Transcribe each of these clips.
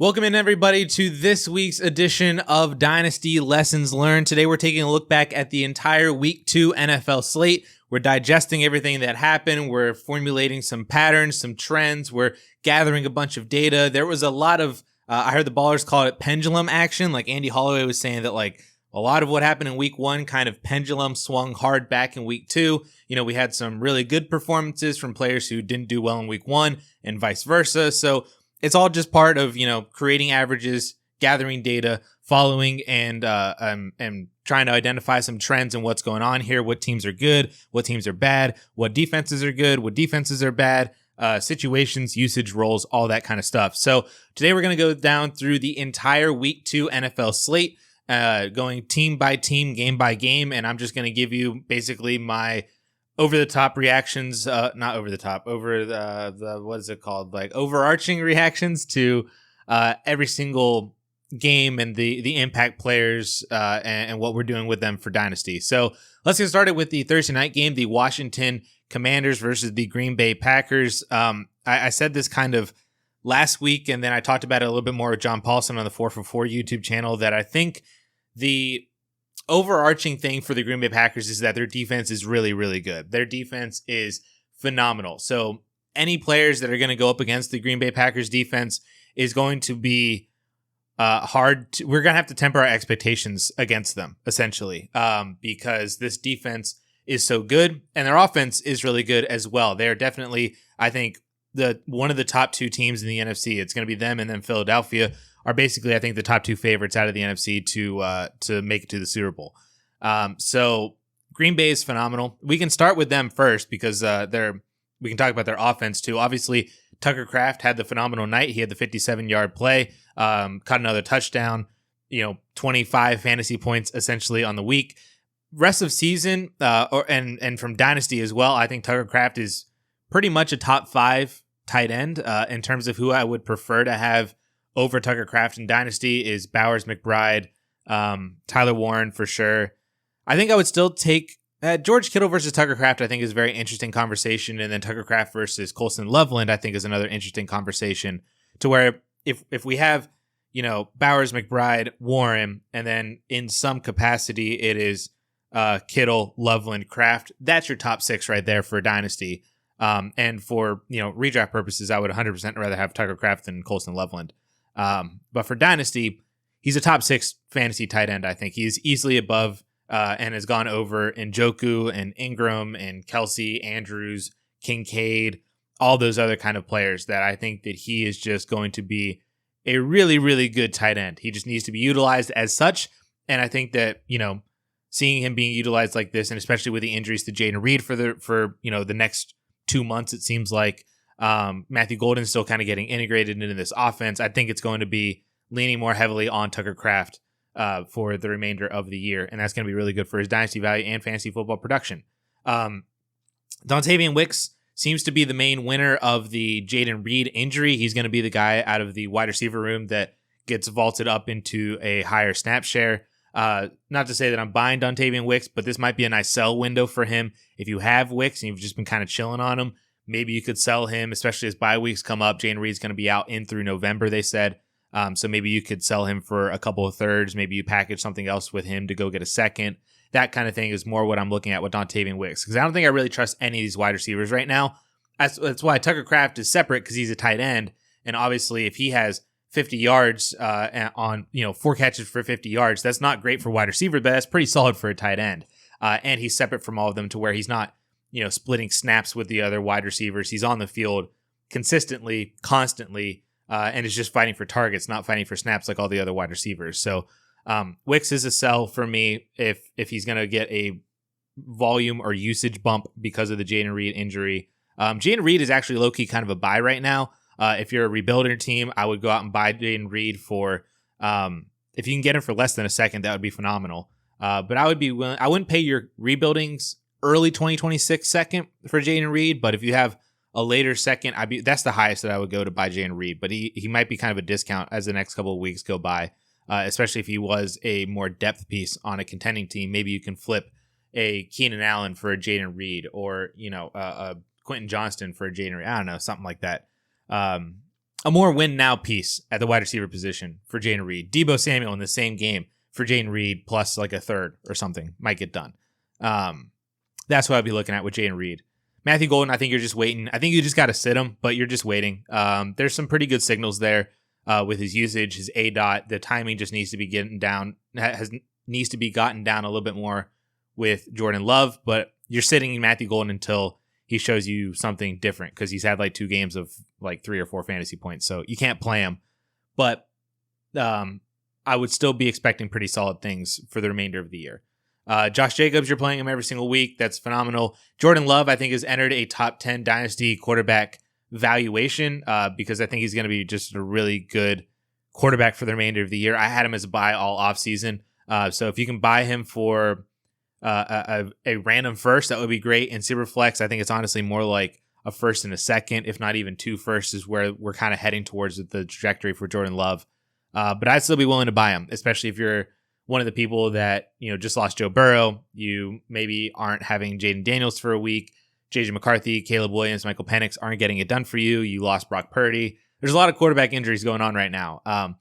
Welcome in, everybody, to this week's edition of Dynasty Lessons Learned. Today, we're taking a look back at the entire Week 2 NFL slate. We're digesting everything that happened. We're formulating some patterns, some trends. We're gathering a bunch of data. There was a lot of, I heard the ballers call it pendulum action. Like Andy Holloway was saying that like a lot of what happened in Week 1 kind of pendulum swung hard back in Week 2. You know, we had some really good performances from players who didn't do well in Week 1 and vice versa. So it's all just part of, you know, creating averages, gathering data, following, and trying to identify some trends in what's going on here. What teams are good, what teams are bad, what defenses are good, what defenses are bad, situations, usage, roles, all that kind of stuff. So today we're going to go down through the entire Week 2 NFL slate, going team by team, game by game, and I'm just going to give you basically my over-the-top reactions, not over-the-top, over the what is it called? Like overarching reactions to every single game and the impact players and what we're doing with them for Dynasty. So let's get started with the Thursday night game, the Washington Commanders versus the Green Bay Packers. I said this kind of last week, and then I talked about it a little bit more with John Paulson on the 4for4 YouTube channel, that I think the overarching thing for the Green Bay Packers is that their defense is really, really good. Their defense is phenomenal. So any players that are going to go up against the Green Bay Packers defense is going to be hard. We're going to have to temper our expectations against them, essentially, because this defense is so good and their offense is really good as well. They're definitely, I think, one of the top two teams in the NFC. It's going to be them and then Philadelphia are basically, I think, the top two favorites out of the NFC to make it to the Super Bowl. So Green Bay is phenomenal. We can start with them first because we can talk about their offense too. Obviously, Tucker Kraft had the phenomenal night. He had the 57-yard play, caught another touchdown, 25 fantasy points essentially on the week. Rest of season, and from Dynasty as well, I think Tucker Kraft is pretty much a top 5 tight end in terms of who I would prefer to have over Tucker Kraft in Dynasty is Bowers, McBride, Tyler Warren for sure. I think I would still take George Kittle versus Tucker Kraft. I think is a very interesting conversation, and then Tucker Kraft versus Colston Loveland I think is another interesting conversation. To where if we have Bowers, McBride, Warren, and then in some capacity it is Kittle, Loveland, Kraft. That's your top 6 right there for Dynasty. And for redraft purposes, I would 100% rather have Tucker Kraft than Colston Loveland. But for Dynasty, he's a top 6 fantasy tight end. I think he's easily above and has gone over Njoku and Ingram and Kelsey, Andrews, Kincaid, all those other kind of players that I think that he is just going to be a really, really good tight end. He just needs to be utilized as such. And I think that, seeing him being utilized like this, and especially with the injuries to Jaden Reed for the next 2 months, it seems like Matthew Golden's still kind of getting integrated into this offense. I think it's going to be leaning more heavily on Tucker Kraft for the remainder of the year, and that's going to be really good for his dynasty value and fantasy football production. Dontavian Wicks seems to be the main winner of the Jaden Reed injury. He's going to be the guy out of the wide receiver room that gets vaulted up into a higher snap share. Not to say that I'm buying Dontavian Wicks, but this might be a nice sell window for him. If you have Wicks and you've just been kind of chilling on him, maybe you could sell him, especially as bye weeks come up. Jaden Reed's going to be out in through November, they said. So maybe you could sell him for a couple of thirds. Maybe you package something else with him to go get a second. That kind of thing is more what I'm looking at with Dontavian Wicks, because I don't think I really trust any of these wide receivers right now. That's why Tucker Kraft is separate, because he's a tight end. And obviously, if he has 50 yards on 4 catches for 50 yards, that's not great for wide receiver, but that's pretty solid for a tight end. And he's separate from all of them to where he's not splitting snaps with the other wide receivers. He's on the field consistently, constantly, and is just fighting for targets, not fighting for snaps like all the other wide receivers. So Wicks is a sell for me if he's going to get a volume or usage bump because of the Jaden Reed injury. Jaden Reed is actually low-key kind of a buy right now. If you're a rebuilder team, I would go out and buy Jaden Reed for, if you can get him for less than a second, that would be phenomenal. But I would be willing, I wouldn't pay your rebuildings early 2026 second for Jaden Reed, but if you have a later second, that's the highest that I would go to buy Jaden Reed. But he might be kind of a discount as the next couple of weeks go by, especially if he was a more depth piece on a contending team. Maybe you can flip a Keenan Allen for a Jaden Reed, or a Quentin Johnston for a Jaden Reed. I don't know, something like that. a more win now piece at the wide receiver position for Jayden Reed. Deebo Samuel in the same game for Jayden Reed plus like a third or something might get done. That's what I'd be looking at with Jayden Reed. Matthew Golden, I think you're just waiting. I think you just got to sit him, but you're just waiting. There's some pretty good signals there with his usage, his ADOT. The timing just needs to be getting down. Needs to be gotten down a little bit more with Jordan Love, but you're sitting Matthew Golden until he shows you something different because he's had like 2 games of like 3 or 4 fantasy points, so you can't play him. But I would still be expecting pretty solid things for the remainder of the year. Josh Jacobs, you're playing him every single week. That's phenomenal. Jordan Love, I think, has entered a top 10 dynasty quarterback valuation because I think he's going to be just a really good quarterback for the remainder of the year. I had him as a buy all offseason. So if you can buy him for a random first, that would be great. In Superflex, I think it's honestly more like a first and a second, if not even 2 firsts is where we're kind of heading towards the trajectory for Jordan Love. But I'd still be willing to buy him, especially if you're one of the people that, just lost Joe Burrow. You maybe aren't having Jaden Daniels for a week. JJ McCarthy, Caleb Williams, Michael Penix aren't getting it done for you. You lost Brock Purdy. There's a lot of quarterback injuries going on right now,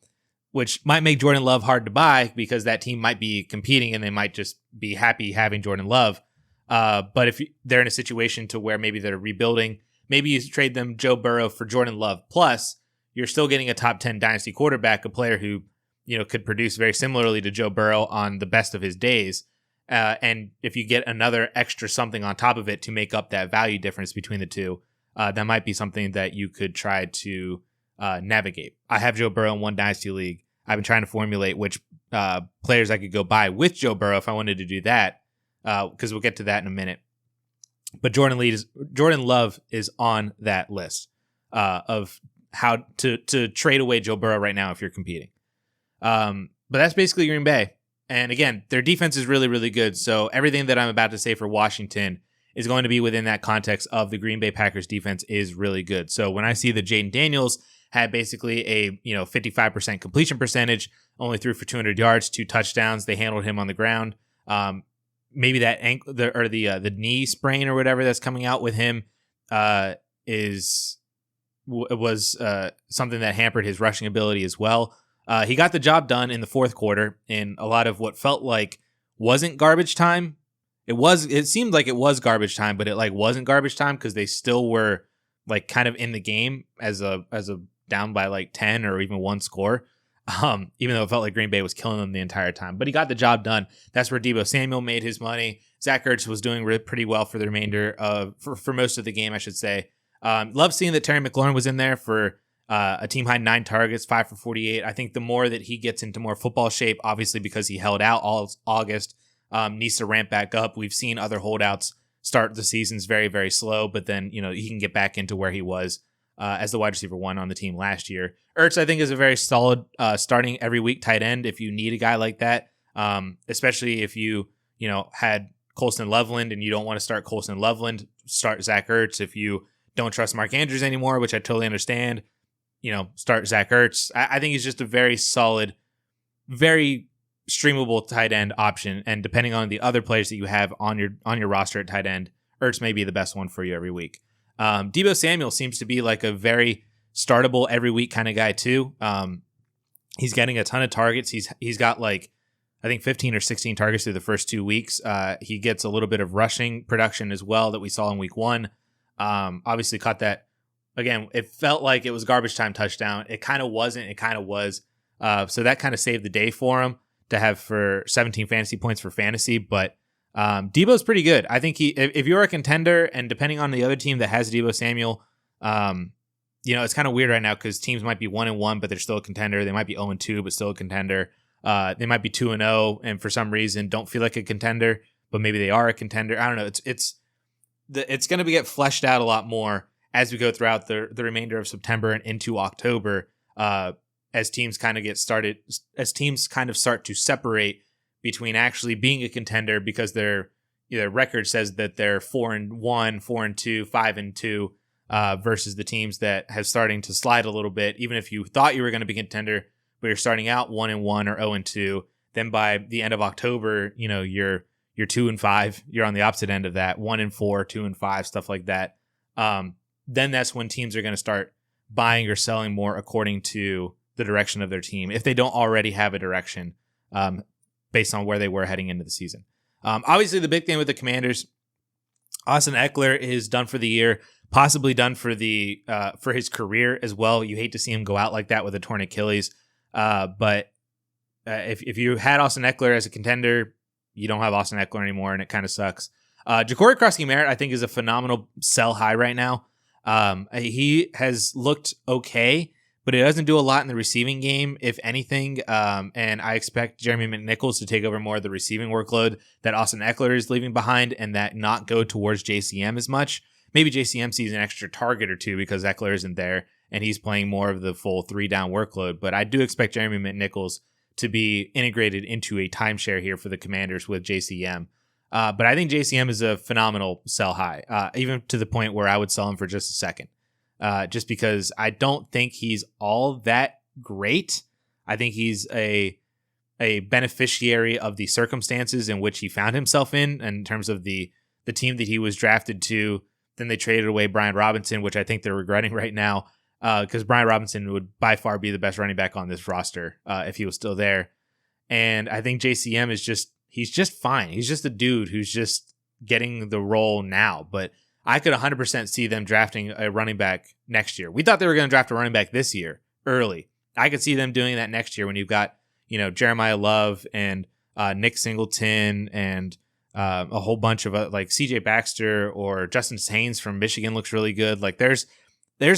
which might make Jordan Love hard to buy because that team might be competing and they might just be happy having Jordan Love. But if they're in a situation to where maybe they're rebuilding, maybe you trade them Joe Burrow for Jordan Love. Plus, you're still getting a top 10 dynasty quarterback, a player who could produce very similarly to Joe Burrow on the best of his days. And if you get another extra something on top of it to make up that value difference between the two, that might be something that you could try to navigate. I have Joe Burrow in one dynasty league. I've been trying to formulate which players I could go buy with Joe Burrow if I wanted to do that, because we'll get to that in a minute. But Jordan Love is on that list of how to trade away Joe Burrow right now if you're competing. But that's basically Green Bay. And again, their defense is really, really good. So everything that I'm about to say for Washington is going to be within that context of the Green Bay Packers defense is really good. So when I see that Jaden Daniels had basically a 55% completion percentage, only threw for 200 yards, 2 touchdowns, they handled him on the ground. Maybe that ankle the knee sprain or whatever that's coming out with him was something that hampered his rushing ability as well. He got the job done in the fourth quarter in a lot of what felt like wasn't garbage time. It seemed like it was garbage time, but it wasn't garbage time because they still were kind of in the game as a down by 10 or even 1 score. Even though it felt like Green Bay was killing them the entire time, but he got the job done. That's where Deebo Samuel made his money. Zach Ertz was doing pretty well for the remainder of for most of the game, I should say. Love seeing that Terry McLaurin was in there for a team high 9 targets, 5 for 48. I think the more that he gets into more football shape, obviously because he held out all August, needs to ramp back up. We've seen other holdouts start the seasons very, very slow, but then, he can get back into where he was as the wide receiver 1 on the team last year. Ertz, I think, is a very solid starting every week tight end if you need a guy like that, especially if you had Colston Loveland and you don't want to start Colston Loveland, start Zach Ertz. If you don't trust Mark Andrews anymore, which I totally understand, start Zach Ertz. I think he's just a very solid, very streamable tight end option. And depending on the other players that you have on your roster at tight end, Ertz may be the best one for you every week. Deebo Samuel seems to be like a very startable every week kind of guy too. He's getting a ton of targets. He's got I think 15 or 16 targets through the first 2 weeks. He gets a little bit of rushing production as well that we saw in week 1. Obviously caught that. Again, it felt like it was garbage time touchdown. It kind of wasn't. It kind of was. So that kind of saved the day for him to have for 17 fantasy points for fantasy. But Deebo's pretty good. I think if you're a contender and depending on the other team that has Deebo Samuel, it's kind of weird right now because teams might be 1-1, but they're still a contender. They might be 0-2, but still a contender. They might be 2-0 and for some reason don't feel like a contender, but maybe they are a contender. I don't know. It's going to get fleshed out a lot more as we go throughout the remainder of September and into October, as teams kind of start to separate between actually being a contender because their record says that they're 4-1, 4-2, 5-2, versus the teams that have starting to slide a little bit. Even if you thought you were going to be a contender, but you're starting out 1-1 or 0-2, then by the end of October, you're 2-5. You're on the opposite end of that, 1-4, 2-5, stuff like that. Then that's when teams are going to start buying or selling more according to the direction of their team, if they don't already have a direction based on where they were heading into the season. Obviously, the big thing with the Commanders, Austin Eckler is done for the year, possibly done for his career as well. You hate to see him go out like that with a torn Achilles. But if you had Austin Eckler as a contender, you don't have Austin Eckler anymore, and it kind of sucks. Ja'Cory Krosky-Merritt, I think, is a phenomenal sell high right now. He has looked okay, but he doesn't do a lot in the receiving game, if anything. And I expect Jeremy McNichols to take over more of the receiving workload that Austin Eckler is leaving behind, and that not go towards JCM as much. Maybe JCM sees an extra target or two because Eckler isn't there, and he's playing more of the full 3-down workload. But I do expect Jeremy McNichols to be integrated into a timeshare here for the Commanders with JCM. But I think JCM is a phenomenal sell high, even to the point where I would sell him for just a second, just because I don't think he's all that great. I think he's a beneficiary of the circumstances in which he found himself in terms of the team that he was drafted to. Then they traded away Brian Robinson, which I think they're regretting right now, because Brian Robinson would by far be the best running back on this roster if he was still there. And I think JCM he's just fine. He's just a dude who's just getting the role now. But I could 100% see them drafting a running back next year. We thought they were going to draft a running back this year early. I could see them doing that next year when you've got, Jeremiah Love and Nick Singleton and a whole bunch of like CJ Baxter or Justin Haynes from Michigan looks really good. Like there's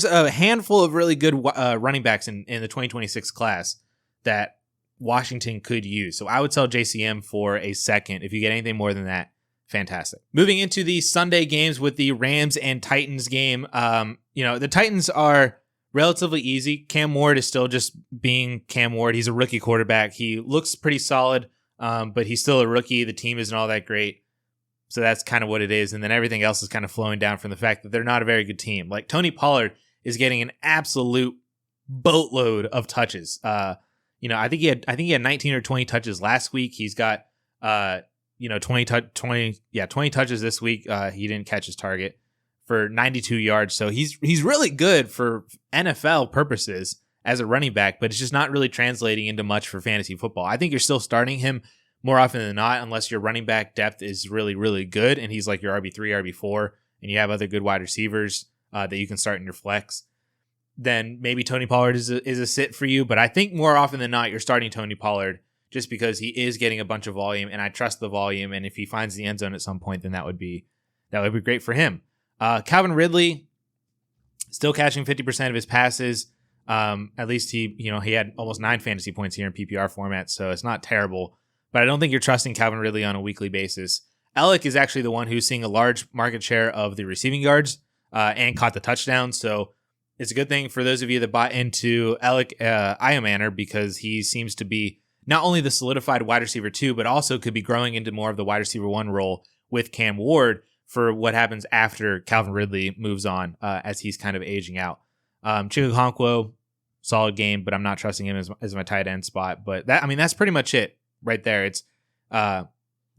a handful of really good running backs in the 2026 class that Washington could use. So I would sell JCM for a second. If you get anything more than that, fantastic. Moving into the Sunday games with the Rams and Titans game. The Titans are relatively easy. Cam Ward is still just being Cam Ward. He's a rookie quarterback. He looks pretty solid, but he's still a rookie. The team isn't all that great. So that's kind of what it is. And then everything else is kind of flowing down from the fact that they're not a very good team. Like Tony Pollard is getting an absolute boatload of touches. I think he had 19 or 20 touches last week. He's got 20 touches this week. He didn't catch his target for 92 yards. So he's really good for NFL purposes as a running back, but it's just not really translating into much for fantasy football. I think you're still starting him more often than not, unless your running back depth is really, really good and he's like your RB3, RB4, and you have other good wide receivers that you can start in your flex. Then maybe Tony Pollard is a sit for you. But I think more often than not, you're starting Tony Pollard just because he is getting a bunch of volume, and I trust the volume. And if he finds the end zone at some point, then that would be great for him. Calvin Ridley still catching 50% of his passes. At least he had almost 9 fantasy points here in PPR format, so it's not terrible. But I don't think you're trusting Calvin Ridley on a weekly basis. Alec is actually the one who's seeing a large market share of the receiving yards and caught the touchdown. So it's a good thing for those of you that bought into Alec Iomanner, because he seems to be not only the solidified wide receiver 2, but also could be growing into more of the wide receiver 1 role with Cam Ward for what happens after Calvin Ridley moves on as he's kind of aging out. Chigga Okonkwo, solid game, but I'm not trusting him as my tight end spot. But that's pretty much it right there. It's the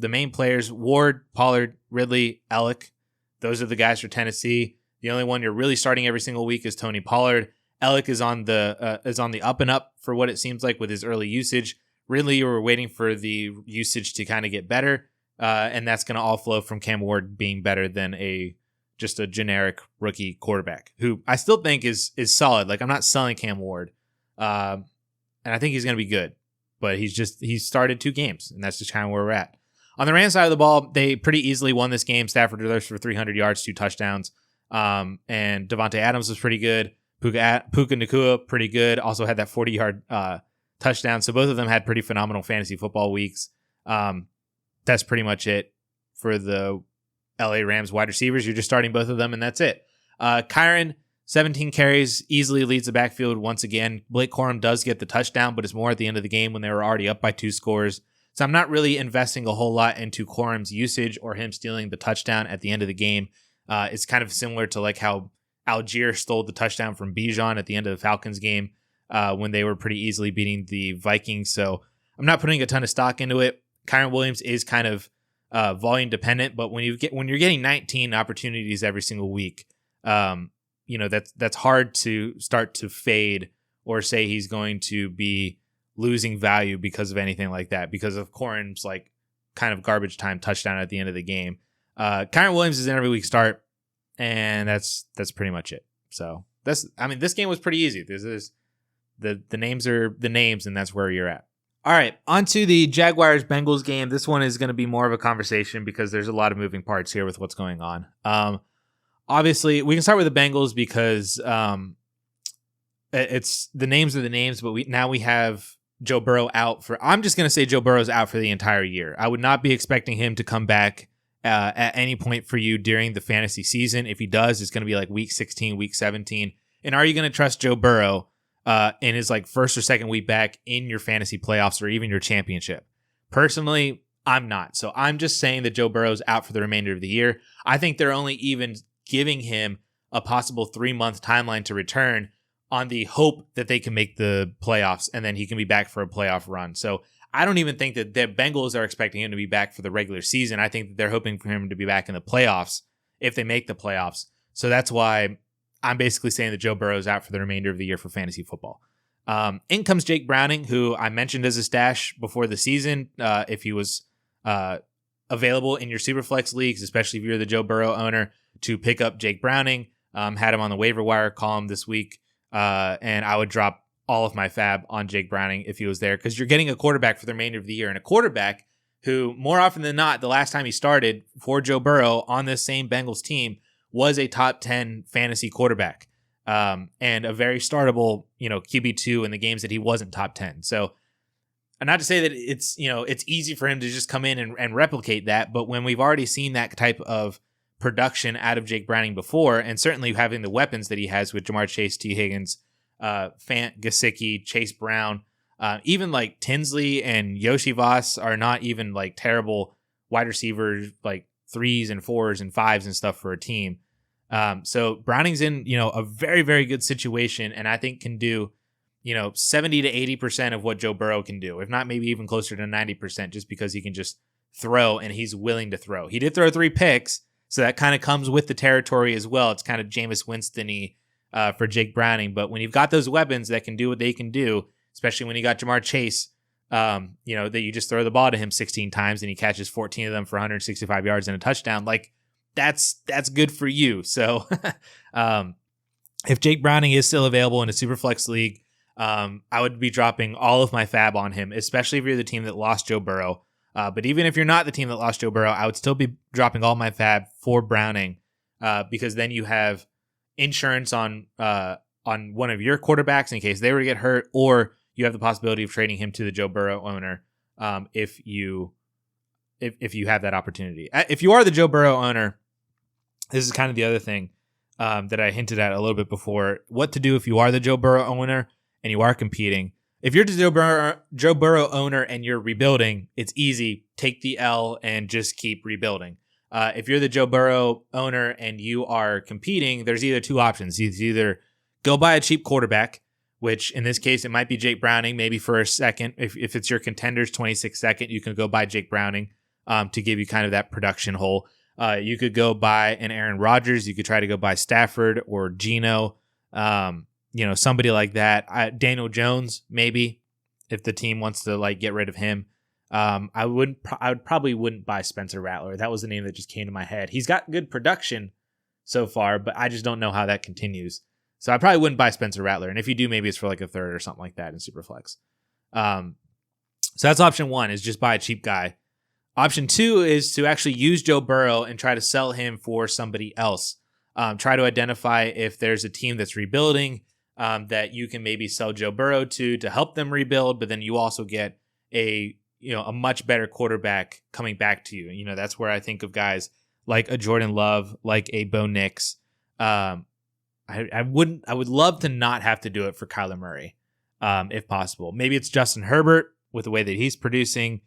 main players: Ward, Pollard, Ridley, Alec. Those are the guys for Tennessee. The only one you're really starting every single week is Tony Pollard. Alec is on the up and up for what it seems like with his early usage. Ridley, you were waiting for the usage to kind of get better, and that's going to all flow from Cam Ward being better than just a generic rookie quarterback, who I still think is solid. Like, I'm not selling Cam Ward, and I think he's going to be good, but he's started 2 games, and that's just kind of where we're at. On the Rams side of the ball, they pretty easily won this game. Stafford throws for 300 yards, 2 touchdowns. And Devontae Adams was pretty good. Puka Nacua, pretty good. Also had that 40-yard touchdown. So both of them had pretty phenomenal fantasy football weeks. That's pretty much it for the LA Rams wide receivers. You're just starting both of them, and that's it. Kyren, 17 carries, easily leads the backfield once again. Blake Corum does get the touchdown, but it's more at the end of the game when they were already up by 2 scores. So I'm not really investing a whole lot into Corum's usage or him stealing the touchdown at the end of the game. It's kind of similar to like how Algier stole the touchdown from Bijan at the end of the Falcons game when they were pretty easily beating the Vikings. So I'm not putting a ton of stock into it. Kyren Williams is kind of volume dependent, but when you're getting 19 opportunities every single week, that's hard to start to fade or say he's going to be losing value because of anything like that, because of Corin's like kind of garbage time touchdown at the end of the game. Kyren Williams is an every week start, and that's pretty much it. So this game was pretty easy. The names are the names, and that's where you're at. All right, on to the Jaguars-Bengals game. This one is going to be more of a conversation because there's a lot of moving parts here with what's going on. Obviously, we can start with the Bengals because it's the names are the names, but we have Joe Burrow out for. I'm just going to say Joe Burrow's out for the entire year. I would not be expecting him to come back at any point for you during the fantasy season. If he does, it's going to be like week 16, week 17. And are you going to trust Joe Burrow in his like first or second week back in your fantasy playoffs or even your championship? Personally, I'm not. So I'm just saying that Joe Burrow's out for the remainder of the year. I think they're only even giving him a possible 3-month timeline to return on the hope that they can make the playoffs and then he can be back for a playoff run. So I don't even think that the Bengals are expecting him to be back for the regular season. I think that they're hoping for him to be back in the playoffs if they make the playoffs. So that's why I'm basically saying that Joe Burrow is out for the remainder of the year for fantasy football. In comes Jake Browning, who I mentioned as a stash before the season. If he was available in your Superflex leagues, especially if you're the Joe Burrow owner, to pick up Jake Browning. Had him on the waiver wire column this week, and I would drop all of my fab on Jake Browning if he was there, because you're getting a quarterback for the remainder of the year, and a quarterback who, more often than not, the last time he started for Joe Burrow on this same Bengals team was a top 10 fantasy quarterback, and a very startable, QB2 in the games that he wasn't top 10. So, and not to say that it's easy for him to just come in and replicate that, but when we've already seen that type of production out of Jake Browning before, and certainly having the weapons that he has with Jamar Chase, T. Higgins, Fant, Gesicki, Chase Brown, even like Tinsley and Yoshi Voss are not even like terrible wide receivers, like 3s and 4s and 5s and stuff for a team. So Browning's in, a very, very good situation, and I think can do, 70 to 80% of what Joe Burrow can do, if not maybe even closer to 90%, just because he can just throw and he's willing to throw. He did throw 3 picks, so that kind of comes with the territory as well. It's kind of Jameis Winston-y for Jake Browning. But when you've got those weapons that can do what they can do, especially when you got Jamar Chase, that you just throw the ball to him 16 times and he catches 14 of them for 165 yards and a touchdown, like that's good for you. So if Jake Browning is still available in a Superflex league, I would be dropping all of my fab on him, especially if you're the team that lost Joe Burrow. But even if you're not the team that lost Joe Burrow, I would still be dropping all my fab for Browning, because then you have insurance on one of your quarterbacks in case they were to get hurt, or you have the possibility of trading him to the Joe Burrow owner if you have that opportunity. If you are the Joe Burrow owner, this is kind of the other thing that I hinted at a little bit before. What to do if you are the Joe Burrow owner and you are competing. If you're the Joe Burrow owner and you're rebuilding, it's easy. Take the L and just keep rebuilding. If you're the Joe Burrow owner and you are competing, there's either 2 options. You either go buy a cheap quarterback, which in this case, it might be Jake Browning, maybe for a second. If it's your contenders 26 second, you can go buy Jake Browning to give you kind of that production hole. You could go buy an Aaron Rodgers. You could try to go buy Stafford or Geno. Somebody like that. Daniel Jones, maybe, if the team wants to like get rid of him. I probably wouldn't buy Spencer Rattler. That was the name that just came to my head. He's got good production so far, but I just don't know how that continues. So I probably wouldn't buy Spencer Rattler. And if you do, maybe it's for like a 3rd or something like that in Superflex. So that's option 1, is just buy a cheap guy. Option 2 is to actually use Joe Burrow and try to sell him for somebody else. Try to identify if there's a team that's rebuilding, that you can maybe sell Joe Burrow to help them rebuild, but then you also get a much better quarterback coming back to you. That's where I think of guys like a Jordan Love, like a Bo Nix. I would love to not have to do it for Kyler Murray, if possible. Maybe it's Justin Herbert with the way that he's producing.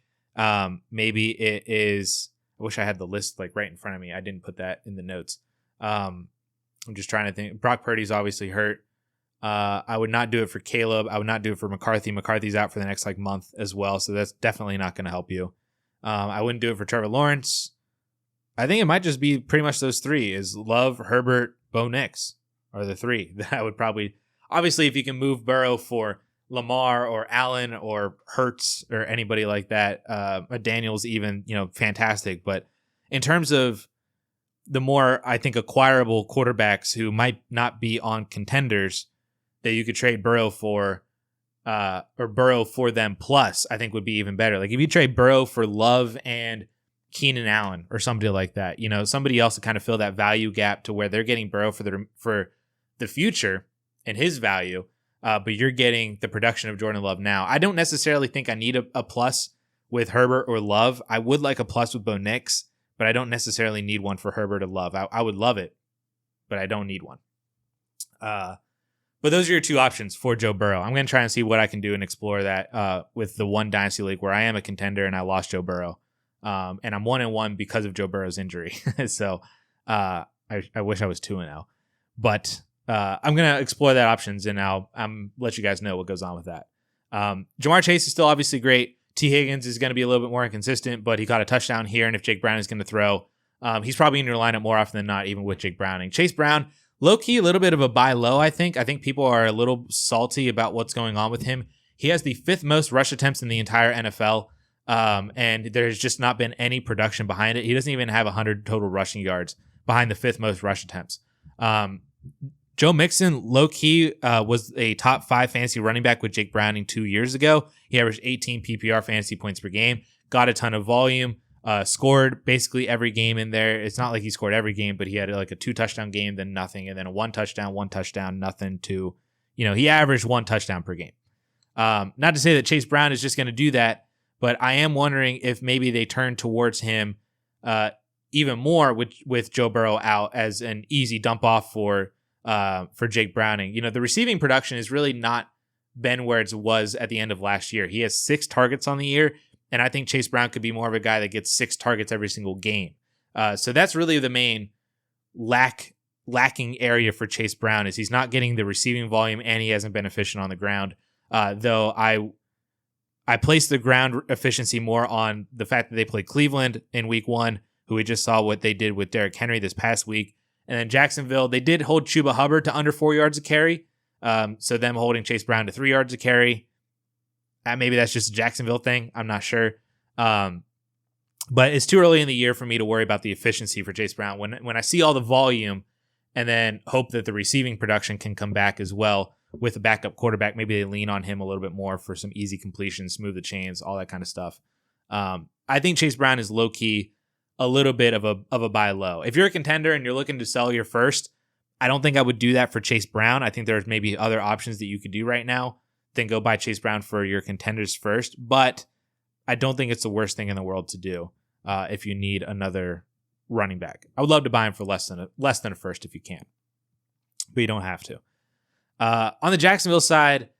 Maybe it is, I wish I had the list like right in front of me. I didn't put that in the notes. I'm just trying to think. Brock Purdy's obviously hurt. I would not do it for Caleb. I would not do it for McCarthy. McCarthy's out for the next month as well, so that's definitely not going to help you. I wouldn't do it for Trevor Lawrence. I think it might just be pretty much those 3: is Love, Herbert, Bo Nix, are the three that I would probably, obviously, if you can move Burrow for Lamar or Allen or Hurts or anybody like that, Daniels even, fantastic. But in terms of the more, I think, acquirable quarterbacks who might not be on contenders that you could trade Burrow for, or Burrow for them plus, I think would be even better. Like if you trade Burrow for Love and Keenan Allen or somebody like that, somebody else to kind of fill that value gap to where they're getting Burrow for the future and his value, but you're getting the production of Jordan Love now. I don't necessarily think I need a plus with Herbert or Love. I would like a plus with Bo Nix, but I don't necessarily need one for Herbert or Love. I would love it, but I don't need one. But those are your two options for Joe Burrow. I'm going to try and see what I can do and explore that with the one Dynasty League where I am a contender and I lost Joe Burrow. And I'm 1-1 because of Joe Burrow's injury. So I wish I was 2-0. But I'm going to explore that options and I'll let you guys know what goes on with that. Jamar Chase is still obviously great. T. Higgins is going to be a little bit more inconsistent, but he got a touchdown here. And if Jake Brown is going to throw, he's probably in your lineup more often than not, even with Jake Browning. Chase Brown, low-key, a little bit of a buy low, I think. I think people are a little salty about what's going on with him. He has the 5th most rush attempts in the entire NFL, and there's just not been any production behind it. He doesn't even have 100 total rushing yards behind the 5th most rush attempts. Joe Mixon, low-key, was a top 5 fantasy running back with Jake Browning 2 years ago. He averaged 18 PPR fantasy points per game, got a ton of volume, scored basically every game in there. It's not like he scored every game, but he had like a 2-touchdown game, then nothing, and then a 1 touchdown, nothing to, he averaged 1 touchdown per game. Not to say that Chase Brown is just going to do that, but I am wondering if maybe they turn towards him even more with Joe Burrow out as an easy dump off for Jake Browning. The receiving production has really not been where it was at the end of last year. He has 6 targets on the year, and I think Chase Brown could be more of a guy that gets 6 targets every single game. So that's really the main lacking area for Chase Brown is he's not getting the receiving volume and he hasn't been efficient on the ground. Though I place the ground efficiency more on the fact that they play Cleveland in week 1, who we just saw what they did with Derrick Henry this past week. And then Jacksonville, they did hold Chuba Hubbard to under 4 yards a carry. So them holding Chase Brown to 3 yards a carry. Maybe that's just a Jacksonville thing. I'm not sure. But it's too early in the year for me to worry about the efficiency for Chase Brown. When I see all the volume and then hope that the receiving production can come back as well with a backup quarterback, maybe they lean on him a little bit more for some easy completions, smooth the chains, all that kind of stuff. I think Chase Brown is low-key a little bit of a buy low. If you're a contender and you're looking to sell your first, I don't think I would do that for Chase Brown. I think there's maybe other options that you could do right now than go buy Chase Brown for your contenders first. But I don't think it's the worst thing in the world to do if you need another running back. I would love to buy him for less than a first if you can, but you don't have to. On the Jacksonville side,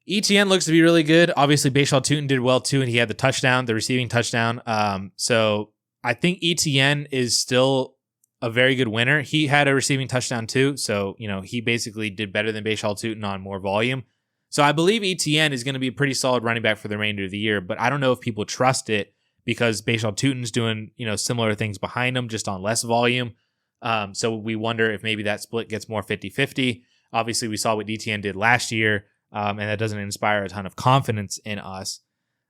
ETN looks to be really good. Obviously, Bashaw Tutin did well too, and he had the touchdown, the receiving touchdown. So I think ETN is still a very good winner. He had a receiving touchdown too, so he basically did better than Bashaw Tutin on more volume. So I believe ETN is going to be a pretty solid running back for the remainder of the year, but I don't know if people trust it because Bashaw Tutin's doing similar things behind him, just on less volume. So we wonder if maybe that split gets more 50-50. Obviously, we saw what ETN did last year, and that doesn't inspire a ton of confidence in us.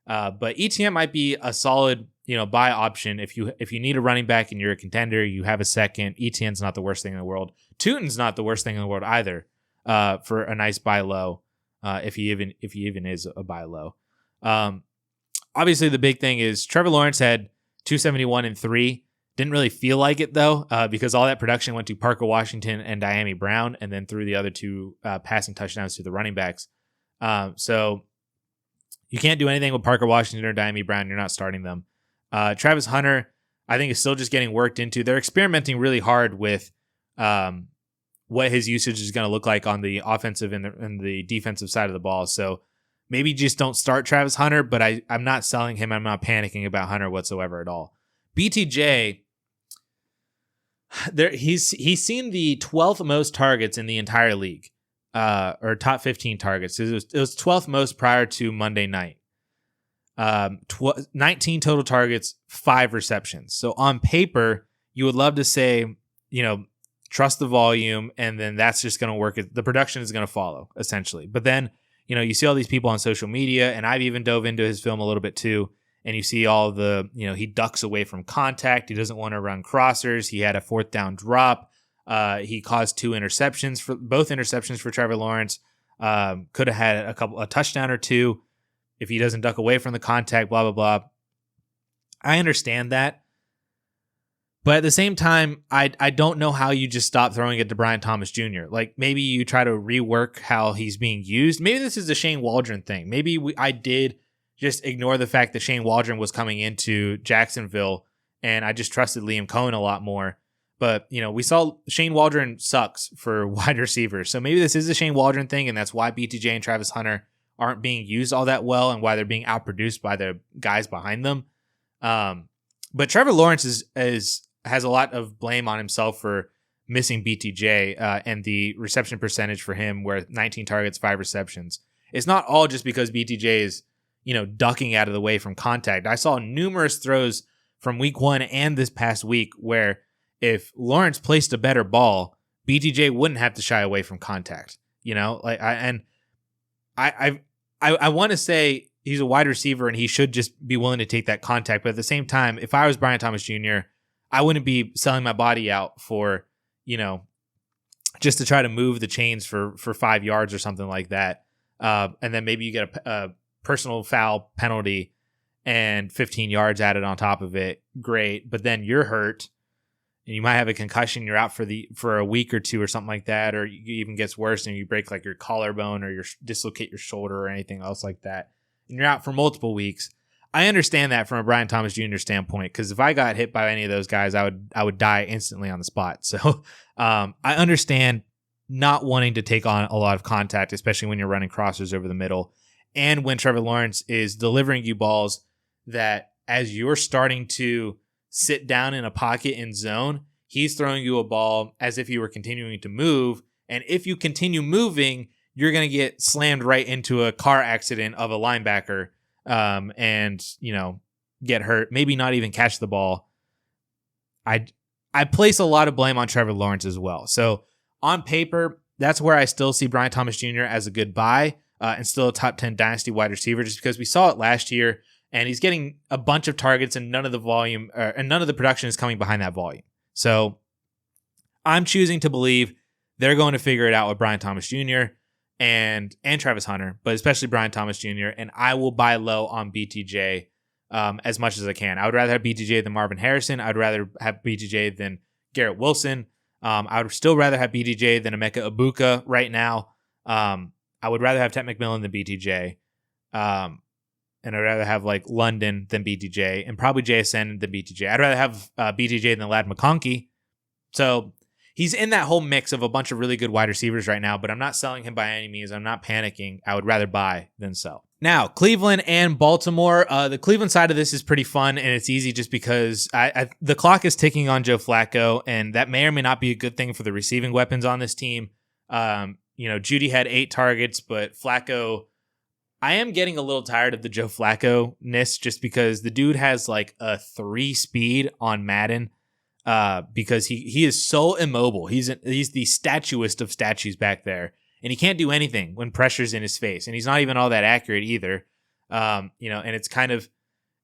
But ETN might be a solid buy option if you need a running back and you're a contender, you have a second. ETN's not the worst thing in the world. Tutin's not the worst thing in the world either. For a nice buy low, if he even is a buy low. Obviously, the big thing is Trevor Lawrence had 271 and 3. Didn't really feel like it though, because all that production went to Parker Washington and Diami Brown, and then threw the other 2 passing touchdowns to the running backs. So you can't do anything with Parker Washington or Diami Brown. You're not starting them. Travis Hunter, I think, is still just getting worked into. They're experimenting really hard with what his usage is going to look like on the offensive and the defensive side of the ball. So maybe just don't start Travis Hunter, but I'm not selling him. I'm not panicking about Hunter whatsoever at all. BTJ, he's seen the 12th most targets in the entire league, or top 15 targets. It was 12th most prior to Monday night. 19 total targets, 5 receptions. So on paper, you would love to say, trust the volume, and then that's just going to work. The production is going to follow, essentially. But then, you see all these people on social media, and I've even dove into his film a little bit too, and you see all the, he ducks away from contact. He doesn't want to run crossers. He had a 4th down drop. He caused both interceptions for Trevor Lawrence. Could have had a touchdown or two if he doesn't duck away from the contact, blah, blah, blah. I understand that. But at the same time, I don't know how you just stop throwing it to Brian Thomas Jr. Like, maybe you try to rework how he's being used. Maybe this is the Shane Waldron thing. Maybe I did just ignore the fact that Shane Waldron was coming into Jacksonville, and I just trusted Liam Cohen a lot more. But, we saw Shane Waldron sucks for wide receivers. So maybe this is the Shane Waldron thing, and that's why BTJ and Travis Hunter aren't being used all that well and why they're being outproduced by the guys behind them. But Trevor Lawrence has a lot of blame on himself for missing BTJ and the reception percentage for him, where 19 targets, 5 receptions. It's not all just because BTJ is, ducking out of the way from contact. I saw numerous throws from week 1 and this past week where if Lawrence placed a better ball, BTJ wouldn't have to shy away from contact. I want to say he's a wide receiver and he should just be willing to take that contact. But at the same time, if I was Brian Thomas Jr., I wouldn't be selling my body out for, just to try to move the chains for 5 yards or something like that. And then maybe you get a personal foul penalty and 15 yards added on top of it. Great. But then you're hurt and you might have a concussion. You're out for a week or two or something like that. Or it even gets worse and you break like your collarbone or dislocate your shoulder or anything else like that. And you're out for multiple weeks. I understand that from a Brian Thomas Jr. standpoint, because if I got hit by any of those guys, I would die instantly on the spot. So I understand not wanting to take on a lot of contact, especially when you're running crossers over the middle, and when Trevor Lawrence is delivering you balls that, as you're starting to sit down in a pocket in zone, he's throwing you a ball as if you were continuing to move, and if you continue moving, you're going to get slammed right into a car accident of a linebacker. And get hurt, maybe not even catch the ball. I place a lot of blame on Trevor Lawrence as well. So on paper, that's where I still see Brian Thomas Jr. as a good buy and still a top 10 dynasty wide receiver, just because we saw it last year and he's getting a bunch of targets and none of the volume and none of the production is coming behind that volume. So I'm choosing to believe they're going to figure it out with Brian Thomas Jr. and Travis Hunter, but especially Brian Thomas Jr., and I will buy low on BTJ as much as I can. I would rather have BTJ than Marvin Harrison. I'd rather have BTJ than Garrett Wilson. I would still rather have BTJ than Emeka Egbuka right now. I would rather have Ted McMillan than BTJ. And I'd rather have like London than BTJ and probably JSN than BTJ. I'd rather have BTJ than Ladd McConkey. So he's in that whole mix of a bunch of really good wide receivers right now, but I'm not selling him by any means. I'm not panicking. I would rather buy than sell. Now, Cleveland and Baltimore. The Cleveland side of this is pretty fun, and it's easy just because the clock is ticking on Joe Flacco, and that may or may not be a good thing for the receiving weapons on this team. Judy had 8 targets, but Flacco, I am getting a little tired of the Joe Flacco-ness just because the dude has like a 3 speed on Madden. Because he is so immobile. He's the statuest of statues back there, and he can't do anything when pressure's in his face, and he's not even all that accurate either. And it's kind of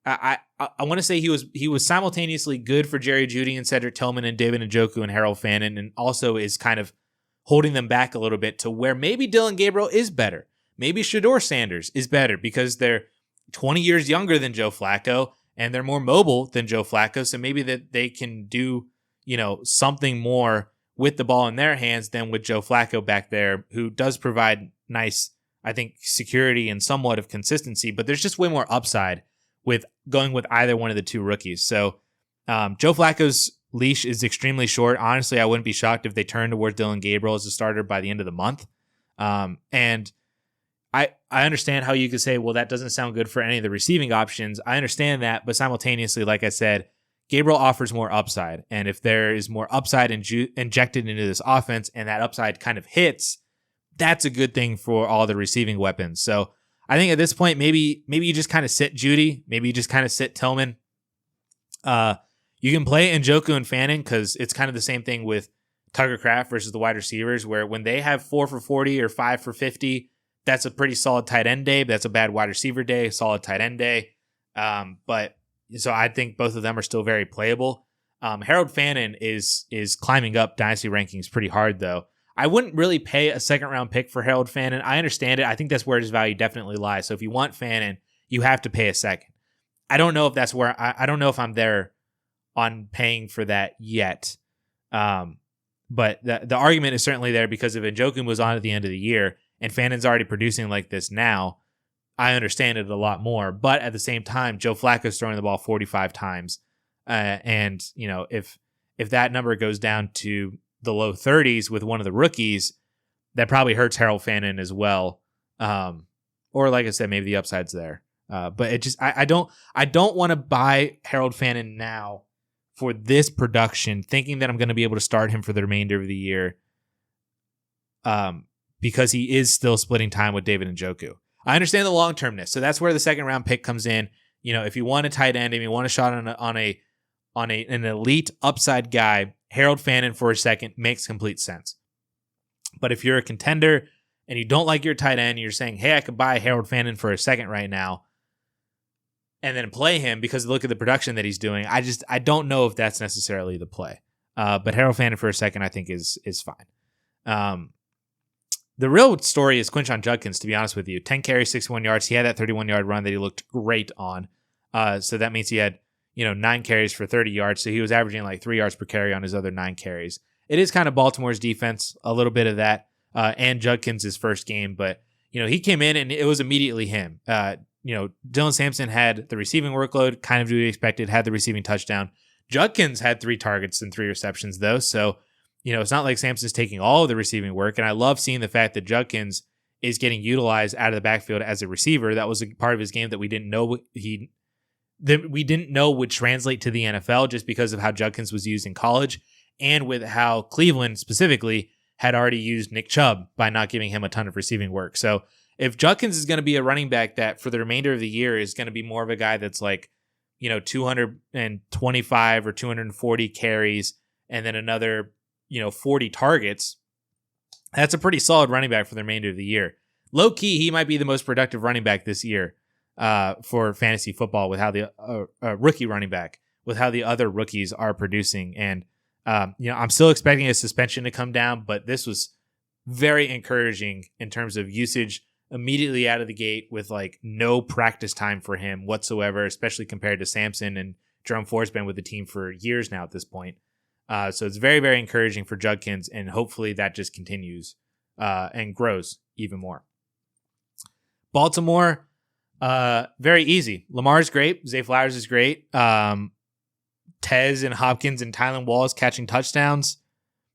I want to say he was simultaneously good for Jerry Jeudy and Cedric Tillman and David Njoku and Harold Fannin, and also is kind of holding them back a little bit to where maybe Dylan Gabriel is better, maybe Shedeur Sanders is better because they're 20 years younger than Joe Flacco. And they're more mobile than Joe Flacco, so maybe that they can do, something more with the ball in their hands than with Joe Flacco back there, who does provide nice, I think, security and somewhat of consistency. But there's just way more upside with going with either one of the 2 rookies. So Joe Flacco's leash is extremely short. Honestly, I wouldn't be shocked if they turn towards Dylan Gabriel as a starter by the end of the month. And I understand how you could say, well, that doesn't sound good for any of the receiving options. I understand that, but simultaneously, like I said, Gabriel offers more upside. And if there is more upside injected into this offense and that upside kind of hits, that's a good thing for all the receiving weapons. So I think at this point, maybe you just kind of sit Judy. Maybe you just kind of sit Tillman. You can play Njoku and Fannin because it's kind of the same thing with Tucker Kraft versus the wide receivers, where when they have 4 for 40 or 5 for 50, that's a pretty solid tight end day. But that's a bad wide receiver day, solid tight end day. But so I think both of them are still very playable. Harold Fannin is climbing up dynasty rankings pretty hard, though. I wouldn't really pay a second-round pick for Harold Fannin. I understand it. I think that's where his value definitely lies. So if you want Fannin, you have to pay a second. I don't know if that's where I don't know if I'm there on paying for that yet. But the argument is certainly there because if Njoku was on at the end of the year and Fannin's already producing like this now, I understand it a lot more. But at the same time, Joe Flacco's throwing the ball 45 times. And, if that number goes down to the low 30s with one of the rookies, that probably hurts Harold Fannin as well. Or like I said, maybe the upside's there. But it just I don't want to buy Harold Fannin now for this production, thinking that I'm going to be able to start him for the remainder of the year, because he is still splitting time with David Njoku. I understand the long-termness, so that's where the second-round pick comes in. If you want a tight end and you want a shot on an elite upside guy, Harold Fannin for a second makes complete sense. But if you're a contender and you don't like your tight end, and you're saying, hey, I could buy Harold Fannin for a second right now, and then play him because look at the production that he's doing, I don't know if that's necessarily the play. But Harold Fannin for a second, I think is fine. The real story is Quinshon Judkins, to be honest with you. 10 carries, 61 yards. He had that 31-yard run that he looked great on. So that means he had 9 carries for 30 yards. So he was averaging like 3 yards per carry on his other 9 carries. It is kind of Baltimore's defense, a little bit of that, and Judkins' first game. But, he came in and it was immediately him. Dylan Sampson had the receiving workload, kind of to be expected, had the receiving touchdown. Judkins had 3 targets and 3 receptions, though. So, it's not like Sampson's taking all of the receiving work. And I love seeing the fact that Judkins is getting utilized out of the backfield as a receiver. That was a part of his game that we didn't know would translate to the NFL just because of how Judkins was used in college and with how Cleveland specifically had already used Nick Chubb by not giving him a ton of receiving work. So if Judkins is going to be a running back that for the remainder of the year is going to be more of a guy that's like, 225 or 240 carries and then another, 40 targets, that's a pretty solid running back for the remainder of the year. Low key, he might be the most productive running back this year for fantasy football with how the rookie running back, with how the other rookies are producing. And, I'm still expecting a suspension to come down, but this was very encouraging in terms of usage immediately out of the gate with like no practice time for him whatsoever, especially compared to Sampson, and Jerome Ford's been with the team for years now at this point. So it's very, very encouraging for Judkins, and hopefully that just continues and grows even more. Baltimore, very easy. Lamar's great. Zay Flowers is great. Tez and Hopkins and Tylan Wallace catching touchdowns.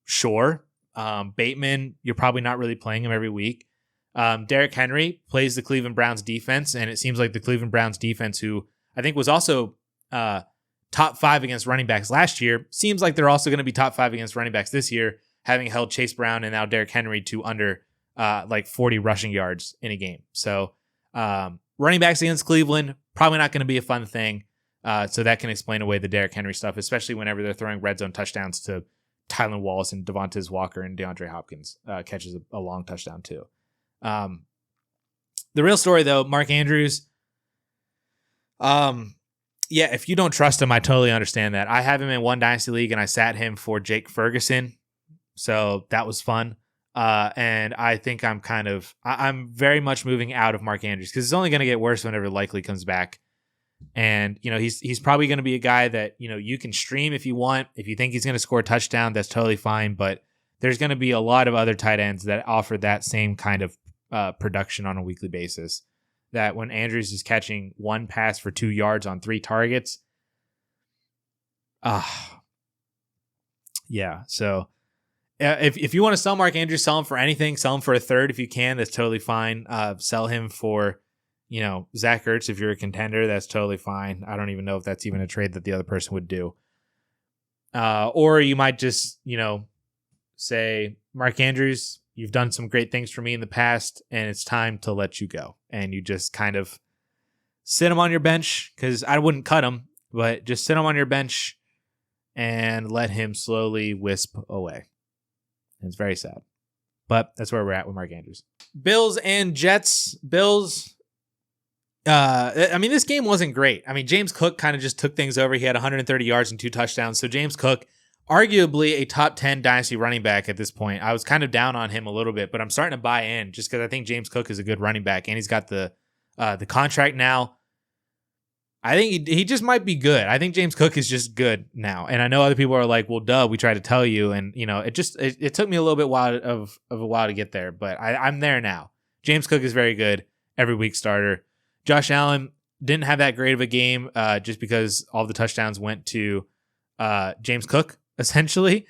Sure. Bateman, you're probably not really playing him every week. Derrick Henry plays the Cleveland Browns defense, and it seems like the Cleveland Browns defense, who I think was also top 5 against running backs last year, seems like they're also going to be top 5 against running backs this year, having held Chase Brown and now Derrick Henry to under 40 rushing yards in a game. So running backs against Cleveland, probably not going to be a fun thing. So that can explain away the Derrick Henry stuff, especially whenever they're throwing red zone touchdowns to Tylan Wallace and Devontae Walker, and DeAndre Hopkins catches a long touchdown too. The real story, though, Mark Andrews. Yeah, if you don't trust him, I totally understand that. I have him in one Dynasty League, and I sat him for Jake Ferguson. So that was fun. And I think I'm very much moving out of Mark Andrews because it's only going to get worse whenever Likely comes back. And, he's probably going to be a guy that, you can stream if you want. If you think he's going to score a touchdown, that's totally fine. But there's going to be a lot of other tight ends that offer that same kind of production on a weekly basis. That when Andrews is catching 1 pass for 2 yards on 3 targets. Yeah. So if you want to sell Mark Andrews, sell him for anything. Sell him for a third if you can. That's totally fine. Sell him for, Zach Ertz if you're a contender. That's totally fine. I don't even know if that's even a trade that the other person would do. Or you might just, say, Mark Andrews, you've done some great things for me in the past, and it's time to let you go. And you just kind of sit him on your bench, because I wouldn't cut him, but just sit him on your bench and let him slowly wisp away. And it's very sad. But that's where we're at with Mark Andrews. Bills and Jets. Bills. This game wasn't great. James Cook kind of just took things over. He had 130 yards and 2 touchdowns. So James Cook, arguably a top 10 dynasty running back at this point. I was kind of down on him a little bit, but I'm starting to buy in just because I think James Cook is a good running back, and he's got the contract now. I think he just might be good. I think James Cook is just good now. And I know other people are like, well, duh, we tried to tell you. And, it took me a little bit of a while to get there, but I'm there now. James Cook is very good. Every week starter. Josh Allen didn't have that great of a game just because all the touchdowns went to James Cook, essentially.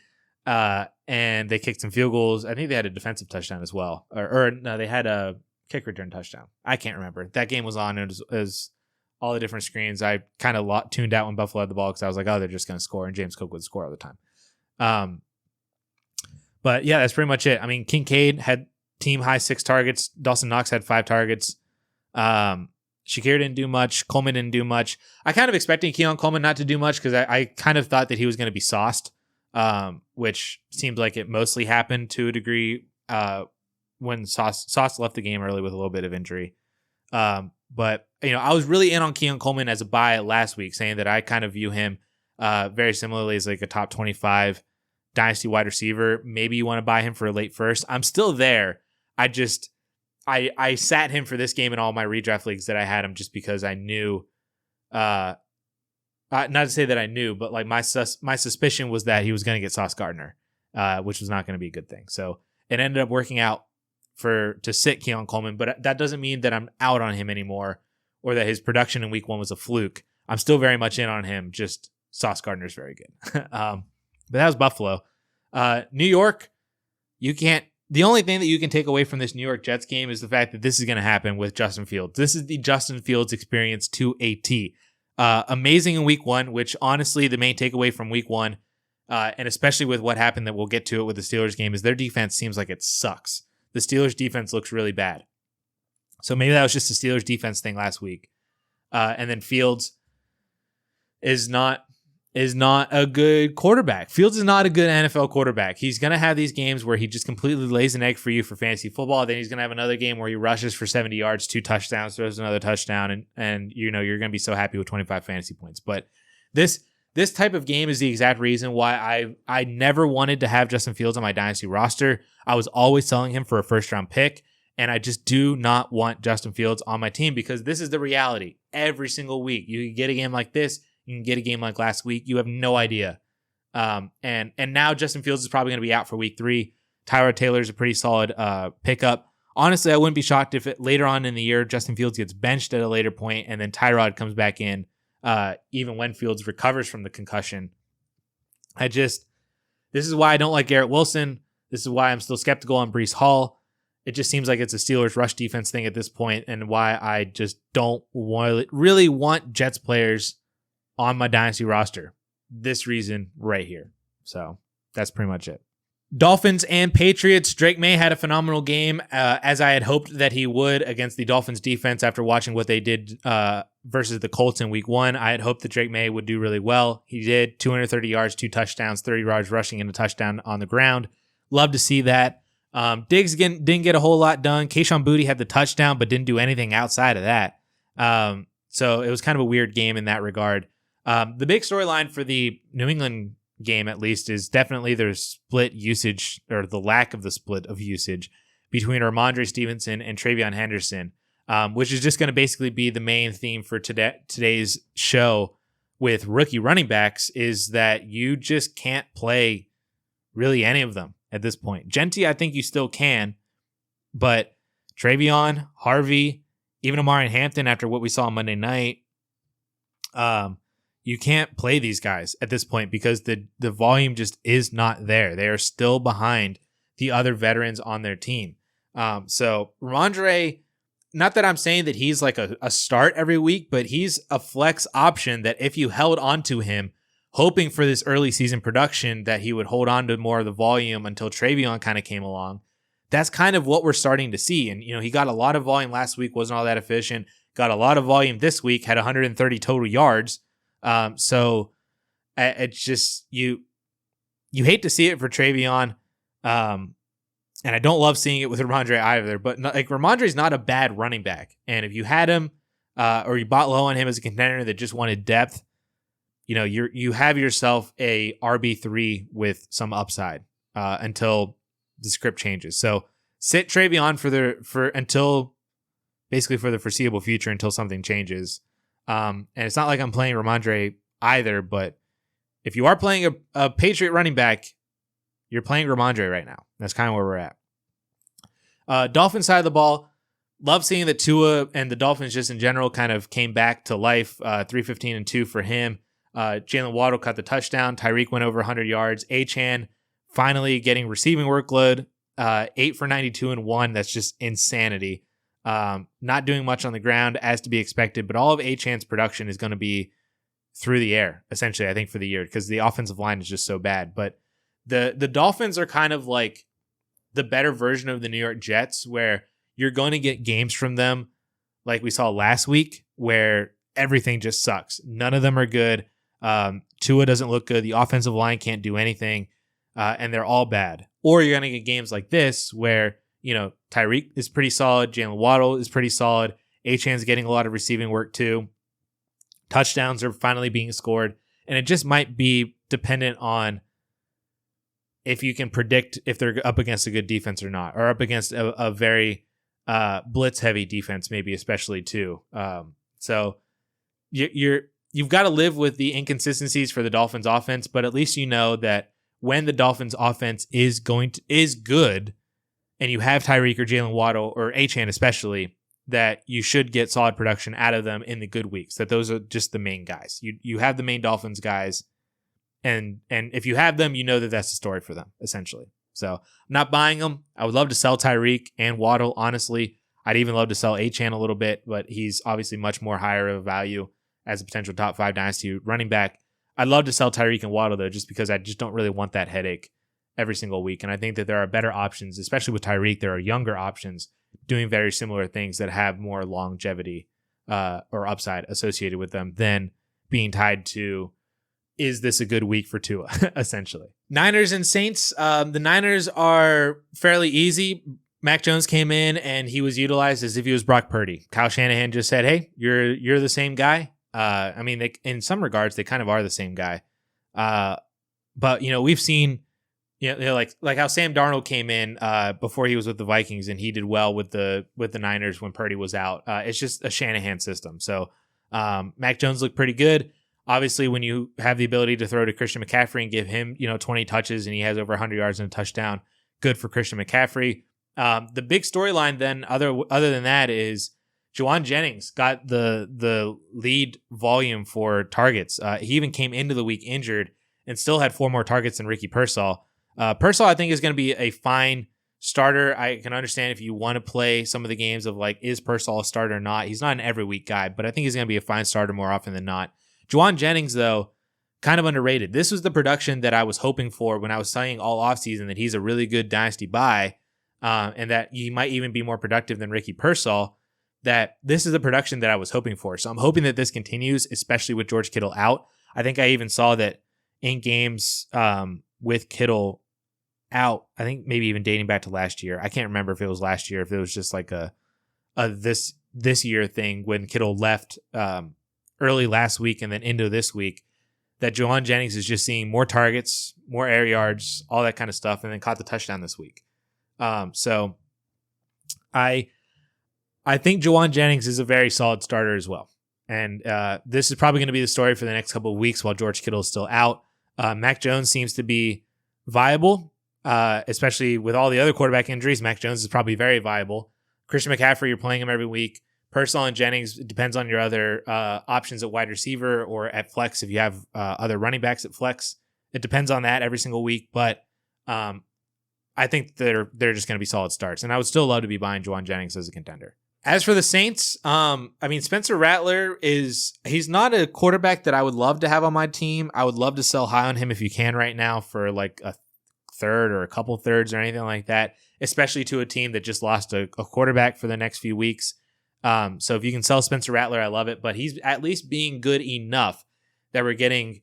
And they kicked some field goals. I think they had a defensive touchdown as well. Or no, they had a kick return touchdown. I can't remember. That game was on. It was all the different screens. I kind of tuned out when Buffalo had the ball because I was like, oh, they're just going to score, and James Cook would score all the time. But yeah, that's pretty much it. Kincaid had team high 6 targets. Dawson Knox had 5 targets. Shakir didn't do much. Coleman didn't do much. I kind of expected Keon Coleman not to do much because I kind of thought that he was going to be sauced, which seems like it mostly happened to a degree when Sauce left the game early with a little bit of injury. But I was really in on Keon Coleman as a buy last week, saying that I kind of view him very similarly as like a top 25 dynasty wide receiver. Maybe you want to buy him for a late first. I'm still there. I sat him for this game in all my redraft leagues that I had him just because I knew, not to say that I knew, but like my suspicion was that he was going to get Sauce Gardner, which was not going to be a good thing. So it ended up working out to sit Keon Coleman, but that doesn't mean that I'm out on him anymore or that his production in week 1 was a fluke. I'm still very much in on him. Just Sauce Gardner's very good. But that was Buffalo. New York, the only thing that you can take away from this New York Jets game is the fact that this is going to happen with Justin Fields. This is the Justin Fields experience to a T. Amazing in week 1, which honestly, the main takeaway from week 1, and especially with what happened that we'll get to it with the Steelers game, is their defense seems like it sucks. The Steelers defense looks really bad. So maybe that was just a Steelers defense thing last week. And then Fields is not a good quarterback. Fields is not a good NFL quarterback. He's going to have these games where he just completely lays an egg for you for fantasy football. Then he's going to have another game where he rushes for 70 yards, 2 touchdowns, throws another touchdown, and you're going to be so happy with 25 fantasy points. But this type of game is the exact reason why I never wanted to have Justin Fields on my dynasty roster. I was always selling him for a first-round pick, and I just do not want Justin Fields on my team because this is the reality. Every single week, you can get a game like this. You can get a game like last week. You have no idea. And now Justin Fields is probably going to be out for week 3. Tyrod Taylor is a pretty solid pickup. Honestly, I wouldn't be shocked if later on in the year, Justin Fields gets benched at a later point and then Tyrod comes back in even when Fields recovers from the concussion. This is why I don't like Garrett Wilson. This is why I'm still skeptical on Breece Hall. It just seems like it's a Steelers rush defense thing at this point, and why I just don't really want Jets players on my dynasty roster. This reason right here. So that's pretty much it. Dolphins and Patriots. Drake May had a phenomenal game, as I had hoped that he would against the Dolphins defense after watching what they did versus the Colts in week 1. I had hoped that Drake May would do really well. He did. 230 yards, 2 touchdowns, 30 yards rushing, and a touchdown on the ground. Love to see that. Diggs again didn't get a whole lot done. Kayshon Boutte had the touchdown, but didn't do anything outside of that. So it was kind of a weird game in that regard. The big storyline for the New England game, at least, is definitely their split usage, or the lack of the split of usage between Ramondre Stevenson and TreVeyon Henderson, which is just going to basically be the main theme for today's show with rookie running backs, is that you just can't play really any of them at this point. Genty, I think you still can, but TreVeyon, Harvey, even Amari Hampton, after what we saw on Monday night, you can't play these guys at this point because the volume just is not there. They are still behind the other veterans on their team. So Ramondre, not that I'm saying that he's like a start every week, but he's a flex option that if you held on to him, hoping for this early season production, that he would hold on to more of the volume until TreVeyon kind of came along. That's kind of what we're starting to see. And, he got a lot of volume last week, wasn't all that efficient. Got a lot of volume this week, had 130 total yards. So it's just, you hate to see it for TreVeyon. And I don't love seeing it with Ramondre either, but like Ramondre's not a bad running back. And if you had him, or you bought low on him as a contender that just wanted depth, you have yourself a RB3 with some upside until the script changes. So sit TreVeyon until basically for the foreseeable future until something changes. And it's not like I'm playing Ramondre either, but if you are playing a Patriot running back, you're playing Ramondre right now. That's kind of where we're at. Dolphins side of the ball, love seeing that Tua and the Dolphins just in general kind of came back to life. 315-2 for him. Jalen Waddle caught the touchdown. Tyreek went over 100 yards. Achane finally getting receiving workload. 8 for 92 and 1. That's just insanity. Not doing much on the ground as to be expected, but all of Achane's production is going to be through the air, essentially, I think, for the year because the offensive line is just so bad. But the Dolphins are kind of like the better version of the New York Jets, where you're going to get games from them like we saw last week where everything just sucks. None of them are good. Tua doesn't look good. The offensive line can't do anything, and they're all bad. Or you're going to get games like this where, Tyreek is pretty solid. Jalen Waddle is pretty solid. Achane's getting a lot of receiving work too. Touchdowns are finally being scored. And it just might be dependent on if you can predict if they're up against a good defense or not, or up against a very blitz-heavy defense, maybe especially too. So you've got to live with the inconsistencies for the Dolphins offense, but at least you know that when the Dolphins offense is good, and you have Tyreek or Jalen Waddle or Achane especially, that you should get solid production out of them in the good weeks. That those are just the main guys. You have the main Dolphins guys. And if you have them, you know that that's the story for them, essentially. So I'm not buying them. I would love to sell Tyreek and Waddle, honestly. I'd even love to sell Achane a little bit, but he's obviously much more higher of a value as a potential top 5 dynasty running back. I'd love to sell Tyreek and Waddle, though, just because I just don't really want that headache every single week. And I think that there are better options, especially with Tyreek. There are younger options doing very similar things that have more longevity or upside associated with them than being tied to, is this a good week for Tua, essentially. Niners and Saints. The Niners are fairly easy. Mac Jones came in and he was utilized as if he was Brock Purdy. Kyle Shanahan just said, hey, you're the same guy. I mean, in some regards, they kind of are the same guy. But, we've seen, like how Sam Darnold came in before he was with the Vikings and he did well with the Niners when Purdy was out. It's just a Shanahan system. So Mac Jones looked pretty good. Obviously, when you have the ability to throw to Christian McCaffrey and give him, 20 touches and he has over 100 yards and a touchdown, good for Christian McCaffrey. The big storyline then, other than that, is Juwan Jennings got the lead volume for targets. He even came into the week injured and still had 4 more targets than Ricky Pearsall. Pearsall, I think, is going to be a fine starter. I can understand if you want to play some of the games of like, is Pearsall a starter or not? He's not an every week guy, but I think he's going to be a fine starter more often than not. Juwan Jennings, though, kind of underrated. This was the production that I was hoping for when I was saying all offseason that he's a really good dynasty buy, and that he might even be more productive than Ricky Pearsall. That this is the production that I was hoping for. So I'm hoping that this continues, especially with George Kittle out. I think I even saw that in games with Kittle out, I think maybe even dating back to last year. I can't remember if it was last year, if it was just like a this year thing when Kittle left early last week and then into this week, that Juwan Jennings is just seeing more targets, more air yards, all that kind of stuff, and then caught the touchdown this week. So I think Juwan Jennings is a very solid starter as well. And this is probably going to be the story for the next couple of weeks while George Kittle is still out. Mac Jones seems to be viable, especially with all the other quarterback injuries. Mac Jones is probably very viable. Christian McCaffrey, you're playing him every week. Pearsall and Jennings, it depends on your other options at wide receiver or at flex if you have other running backs at flex. It depends on that every single week, but I think they're just going to be solid starts. And I would still love to be buying Juwan Jennings as a contender. As for the Saints, Spencer Rattler he's not a quarterback that I would love to have on my team. I would love to sell high on him if you can right now for like a third or a couple thirds or anything like that, especially to a team that just lost a quarterback for the next few weeks. So if you can sell Spencer Rattler, I love it, but he's at least being good enough that we're getting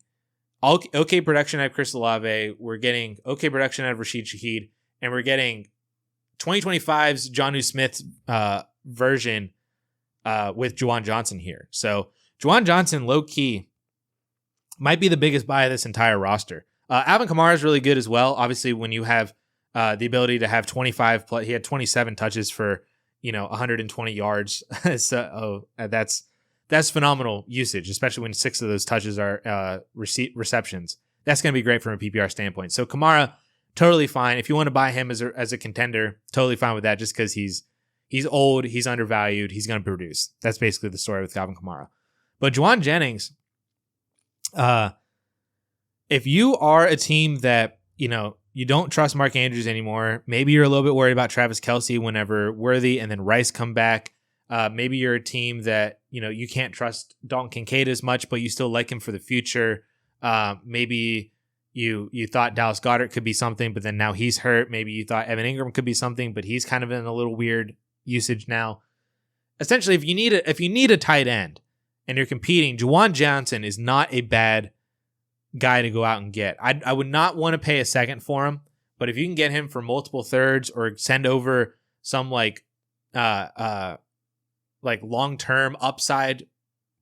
okay production out of Chris Olave. We're getting okay production out of Rashid Shaheed, and we're getting 2025's Jonnu Smith's version with Juwan Johnson here. So Juwan Johnson, low key, might be the biggest buy of this entire roster. Alvin Kamara is really good as well. Obviously, when you have the ability to have 25 plus, he had 27 touches for 120 yards. So that's phenomenal usage, especially when 6 of those touches are receptions. That's going to be great from a PPR standpoint. So Kamara, totally fine. If you want to buy him as a contender, totally fine with that. Just because he's old, he's undervalued, he's going to produce. That's basically the story with Alvin Kamara. But Juwan Jennings, if you are a team that you don't trust Mark Andrews anymore, maybe you're a little bit worried about Travis Kelce whenever Worthy and then Rice come back. Maybe you're a team that you can't trust Dalton Kincaid as much, but you still like him for the future. Maybe you thought Dallas Goedert could be something, but then now he's hurt. Maybe you thought Evan Ingram could be something, but he's kind of in a little weird usage now. Essentially, if you need a tight end and you're competing, Juwan Johnson is not a bad guy to go out and get. I would not want to pay a second for him, but if you can get him for multiple thirds or send over some like long-term upside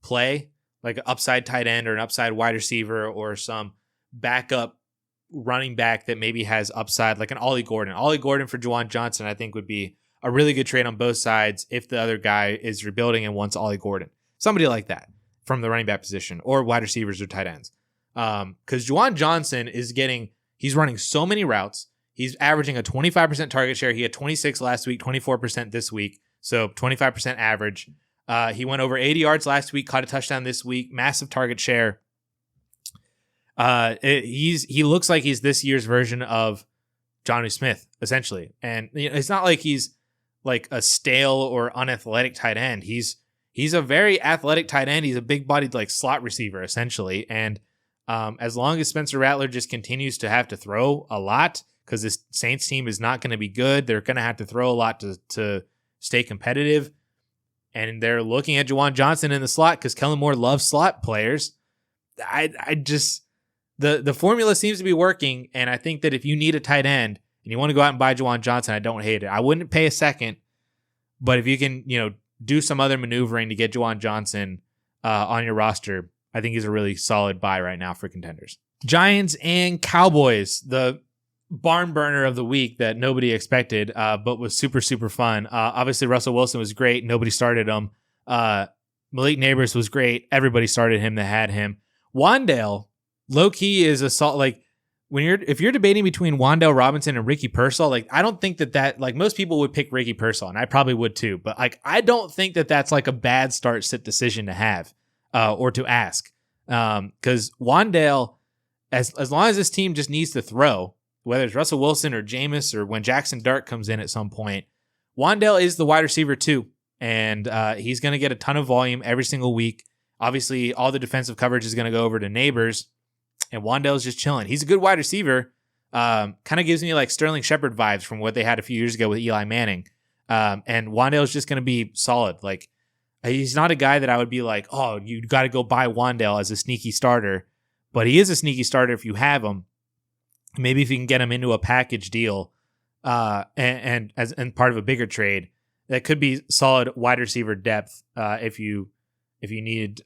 play, like an upside tight end or an upside wide receiver or some backup running back that maybe has upside, like an Ollie Gordon. Ollie Gordon for Juwan Johnson, I think, would be a really good trade on both sides if the other guy is rebuilding and wants Ollie Gordon. Somebody like that from the running back position or wide receivers or tight ends. Because Juwan Johnson he's running so many routes. He's averaging a 25% target share. He had 26 last week, 24% this week. So 25% average. He went over 80 yards last week, caught a touchdown this week, massive target share. He looks like he's this year's version of Jonnu Smith, essentially. And it's not like he's like a stale or unathletic tight end. He's a very athletic tight end. He's a big-bodied like slot receiver, essentially. And as long as Spencer Rattler just continues to have to throw a lot, because this Saints team is not going to be good, they're going to have to throw a lot to stay competitive. And they're looking at Juwan Johnson in the slot because Kellen Moore loves slot players. The formula seems to be working, and I think that if you need a tight end and you want to go out and buy Juwan Johnson, I don't hate it. I wouldn't pay a second, but if you can, do some other maneuvering to get Juwan Johnson on your roster, I think he's a really solid buy right now for contenders. Giants and Cowboys, the barn burner of the week that nobody expected, but was super, super fun. Obviously, Russell Wilson was great. Nobody started him. Malik Nabers was great. Everybody started him that had him. Wan'Dale, low key, is like if you're debating between Wan'Dale Robinson and Ricky Pearsall, like I don't think that like most people would pick Ricky Pearsall, and I probably would too. But like I don't think that that's like a bad start-sit decision to have or to ask, because Wan'Dale, as long as this team just needs to throw, whether it's Russell Wilson or Jameis or when Jackson Dart comes in at some point, Wan'Dale is the wide receiver too, and he's going to get a ton of volume every single week. Obviously, all the defensive coverage is going to go over to Nabers, and Wan'Dale's just chilling. He's a good wide receiver. Kind of gives me like Sterling Shepard vibes from what they had a few years ago with Eli Manning. And Wan'Dale's just going to be solid. Like, he's not a guy that I would be like, oh, you got to go buy Wan'Dale as a sneaky starter. But he is a sneaky starter if you have him. Maybe if you can get him into a package deal and part of a bigger trade, that could be solid wide receiver depth if you needed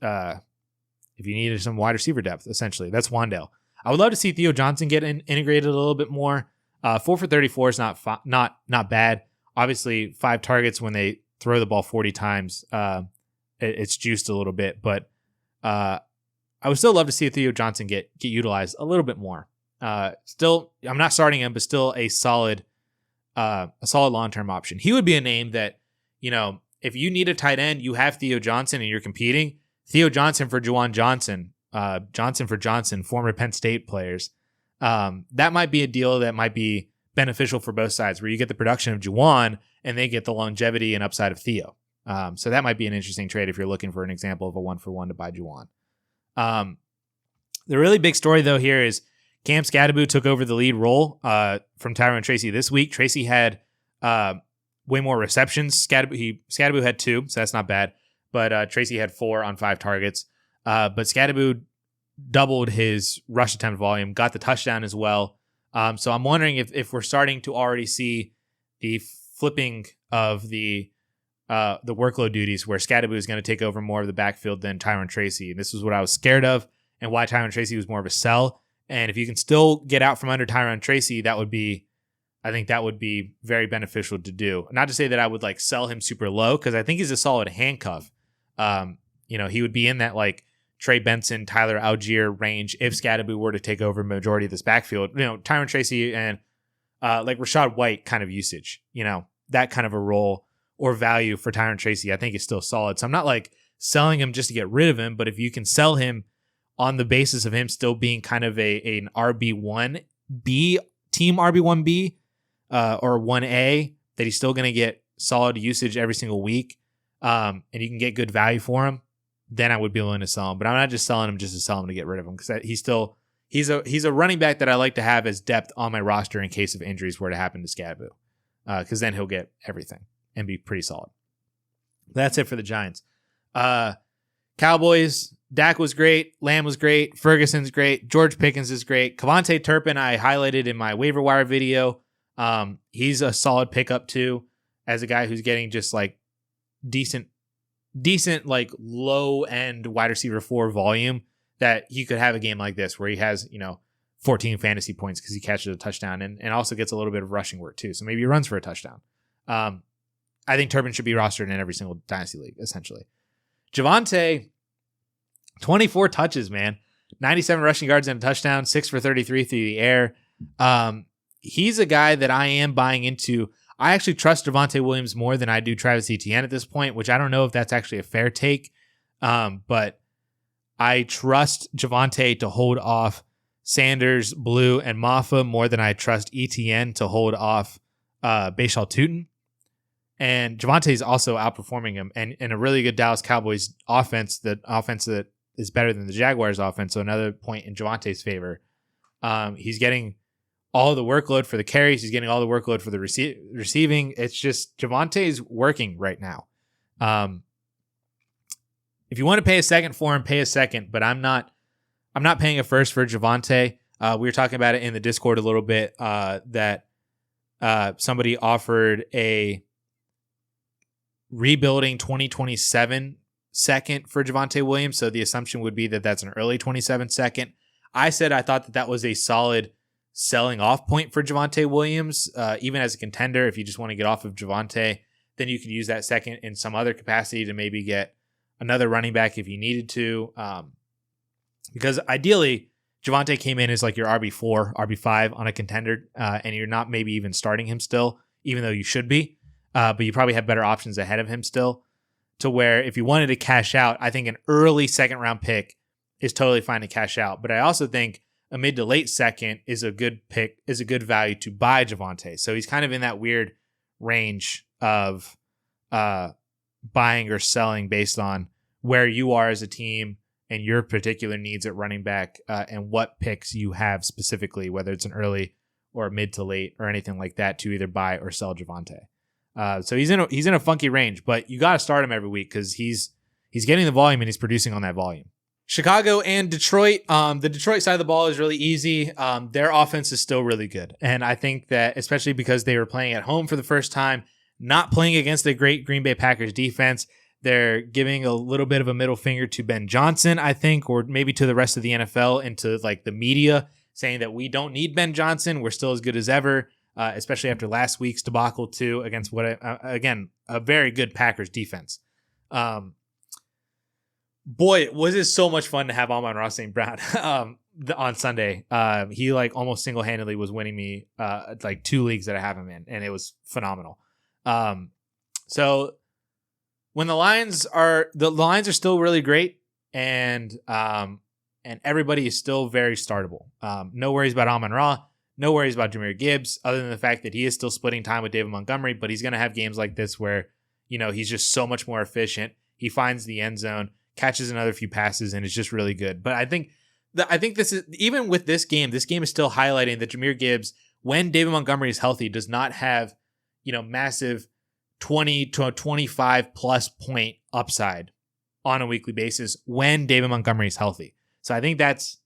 some wide receiver depth. Essentially, that's Wan'Dale. I would love to see Theo Johnson get integrated a little bit more. 4 for 34 is not bad. Obviously, 5 targets when they throw the ball 40 times. It's juiced a little bit, but I would still love to see Theo Johnson get utilized a little bit more. Still, I'm not starting him, but still a solid long-term option. He would be a name that, if you need a tight end, you have Theo Johnson and you're competing. Theo Johnson for Juwan Johnson, Johnson for Johnson, former Penn State players. That might be a deal that might be beneficial for both sides, where you get the production of Juwan and they get the longevity and upside of Theo. So that might be an interesting trade if you're looking for an example of a 1-for-1 to buy Juwan. The really big story, though, here is Cam Skattebo took over the lead role from Tyrone Tracy this week. Tracy had way more receptions. Skattebo had 2, so that's not bad. But Tracy had 4 on 5 targets. But Skattebo doubled his rush attempt volume, got the touchdown as well. So I'm wondering if we're starting to already see the flipping of the workload duties where Scadaboo is going to take over more of the backfield than Tyron Tracy. And this was what I was scared of and why Tyron Tracy was more of a sell. And if you can still get out from under Tyron Tracy, I think that would be very beneficial to do. Not to say that I would like sell him super low, because I think he's a solid handcuff. He would be in that like Trey Benson, Tyler Algier range if Scadaboo were to take over a majority of this backfield. Tyron Tracy and like Rachaad White kind of usage, that kind of a role or value for Tyron Tracy, I think is still solid. So I'm not like selling him just to get rid of him, but if you can sell him on the basis of him still being kind of an RB1B, team RB1B or 1A, that he's still going to get solid usage every single week, and you can get good value for him, then I would be willing to sell him. But I'm not just selling him just to sell him to get rid of him, because he's a running back that I like to have as depth on my roster in case of injuries were to happen to Scadaboo, because then he'll get everything and be pretty solid. That's it for the Giants. Cowboys, Dak was great. Lamb was great. Ferguson's great. George Pickens is great. Kevontae Turpin, I highlighted in my waiver wire video. He's a solid pickup too, as a guy who's getting just like decent like low end wide receiver 4 volume, that he could have a game like this where he has, 14 fantasy points because he catches a touchdown and also gets a little bit of rushing work too. So maybe he runs for a touchdown. I think Turpin should be rostered in every single Dynasty league, essentially. Javonte, 24 touches, man. 97 rushing yards and a touchdown, 6 for 33 through the air. He's a guy that I am buying into. I actually trust Javonte Williams more than I do Travis Etienne at this point, which I don't know if that's actually a fair take. But I trust Javonte to hold off Sanders, Blue, and Maffa more than I trust Etienne to hold off Bashal Tutin. And Javonte is also outperforming him, and in a really good Dallas Cowboys offense, the offense that is better than the Jaguars offense. So another point in Javonte's favor. He's getting all the workload for the carries. He's getting all the workload for the receiving. It's just Javonte's working right now. If you want to pay a second for him, pay a second, but I'm not paying a first for Javonte. We were talking about it in the Discord a little bit, that somebody offered a rebuilding 2027 second for Javonte Williams. So the assumption would be that that's an early 27 second. I said I thought that was a solid selling off point for Javonte Williams, even as a contender. If you just want to get off of Javonte, then you could use that second in some other capacity to maybe get another running back if you needed to. Because ideally, Javonte came in as like your RB4, RB5 on a contender, and you're not maybe even starting him still, even though you should be. But you probably have better options ahead of him still, to where if you wanted to cash out, I think an early second round pick is totally fine to cash out. But I also think a mid to late second is a good pick, is a good value to buy Javonte. So he's kind of in that weird range of buying or selling based on where you are as a team and your particular needs at running back, and what picks you have specifically, whether it's an early or a mid to late or anything like that, to either buy or sell Javonte. So he's in a funky range, but you got to start him every week because he's getting the volume and he's producing on that volume. Chicago and Detroit. The Detroit side of the ball is really easy. Their offense is still really good. And I think that especially because they were playing at home for the first time, not playing against the great Green Bay Packers defense, they're giving a little bit of a middle finger to Ben Johnson, I think, or maybe to the rest of the NFL and to like the media, saying that we don't need Ben Johnson. We're still as good as ever, especially after last week's debacle too, against again, a very good Packers defense. Boy, was it so much fun to have Amon-Ra St. Brown on Sunday. He like almost single-handedly was winning me like 2 leagues that I have him in, and it was phenomenal. So when the lines are still really great, and everybody is still very startable. No worries about Amon-Ra, no worries about Jahmyr Gibbs, other than the fact that he is still splitting time with David Montgomery, but he's going to have games like this where, he's just so much more efficient. He finds the end zone, catches another few passes, and is just really good. But I think this is, even with this game is still highlighting that Jahmyr Gibbs, when David Montgomery is healthy, does not have, massive 20 to 25 plus point upside on a weekly basis when David Montgomery is healthy. So I think that's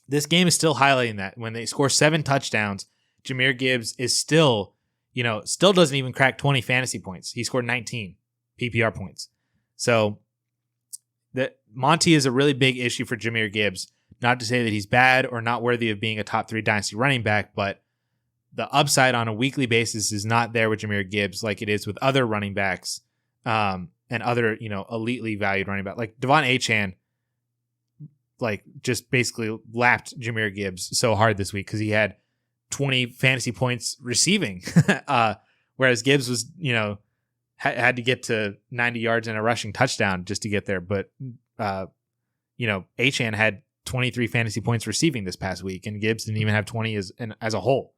this game is still highlighting that when they score 7 touchdowns, Jahmyr Gibbs is still doesn't even crack 20 fantasy points. He scored 19 PPR points. So that Monty is a really big issue for Jahmyr Gibbs. Not to say that he's bad or not worthy of being a top 3 dynasty running back, but the upside on a weekly basis is not there with Jahmyr Gibbs like it is with other running backs and other, elitely valued running back. Like Devon Achane, just basically lapped Jahmyr Gibbs so hard this week because he had 20 fantasy points receiving, whereas Gibbs was, had to get to 90 yards and a rushing touchdown just to get there. But, Achane had 23 fantasy points receiving this past week, and Gibbs didn't even have 20 as a whole.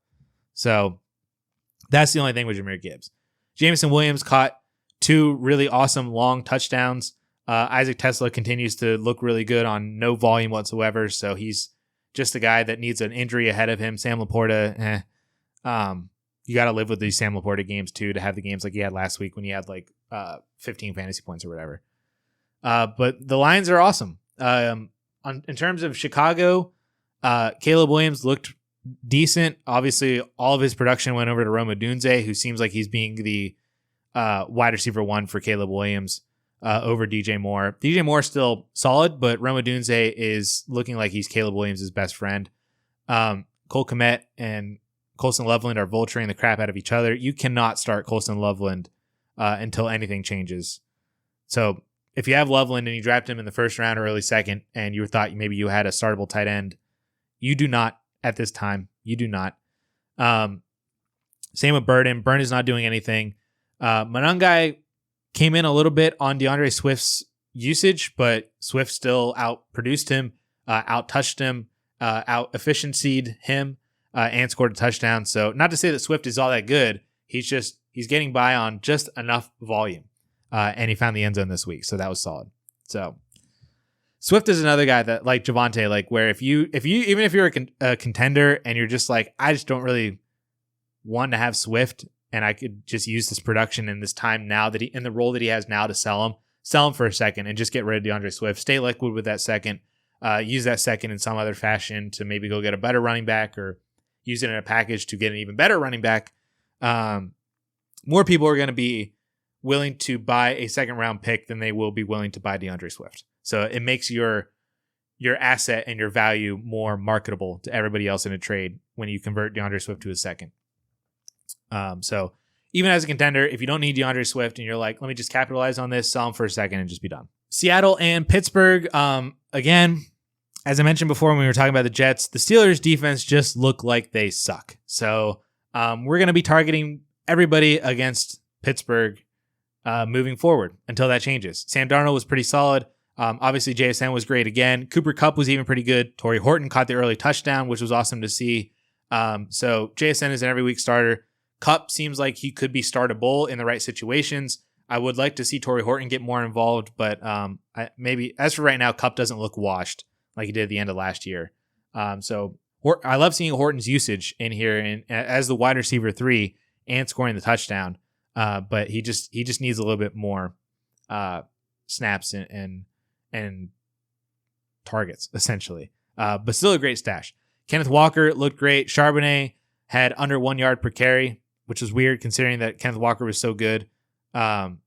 So that's the only thing with Jahmyr Gibbs. Jameson Williams caught 2 really awesome long touchdowns. Isaac Tesla continues to look really good on no volume whatsoever, so he's just a guy that needs an injury ahead of him. Sam Laporta, you got to live with these Sam Laporta games too to have the games like he had last week when he had 15 fantasy points or whatever. But the Lions are awesome. In terms of Chicago, Caleb Williams looked decent. Obviously, all of his production went over to Rome Odunze, who seems like he's being the wide receiver 1 for Caleb Williams over DJ Moore. DJ Moore is still solid, but Rome Odunze is looking like he's Caleb Williams' best friend. Cole Kmet and Colston Loveland are vulturing the crap out of each other. You cannot start Colston Loveland until anything changes. So if you have Loveland and you draft him in the first round or early second, and you thought maybe you had a startable tight end, you do not at this time. You do not. Same with Burden. Burden is not doing anything. Monangai came in a little bit on DeAndre Swift's usage, but Swift still outproduced him, out-touched him, out-efficiency'd him, and scored a touchdown. So not to say that Swift is all that good. He's getting by on just enough volume. And he found the end zone this week, so that was solid. So Swift is another guy that, like Javonte, where if you even if you're a contender and you're just I just don't really want to have Swift, and I could just use this production and this time now that in the role that he has now to sell him for a second and just get rid of DeAndre Swift. Stay liquid with that second. Use that second in some other fashion to maybe go get a better running back, or use it in a package to get an even better running back. More people are going to be willing to buy a second round pick than they will be willing to buy DeAndre Swift. So it makes your asset and your value more marketable to everybody else in a trade when you convert DeAndre Swift to a second. So even as a contender, if you don't need DeAndre Swift and you're let me just capitalize on this, sell him for a second and just be done. Seattle and Pittsburgh. Again, as I mentioned before when we were talking about the Jets, the Steelers defense just look like they suck. So we're going to be targeting everybody against Pittsburgh moving forward until that changes. Sam Darnold was pretty solid. Obviously, JSN was great again. Cooper Kupp was even pretty good. Torrey Horton caught the early touchdown, which was awesome to see. So JSN is an every week starter. Kupp seems like he could be startable in the right situations. I would like to see Torrey Horton get more involved, but maybe as for right now, Kupp doesn't look washed like he did at the end of last year. So I love seeing Horton's usage in here and as the wide receiver 3 and scoring the touchdown. But he just needs a little bit more snaps and targets, essentially. But still a great stash. Kenneth Walker looked great. Charbonnet had under 1 yard per carry, which was weird considering that Kenneth Walker was so good and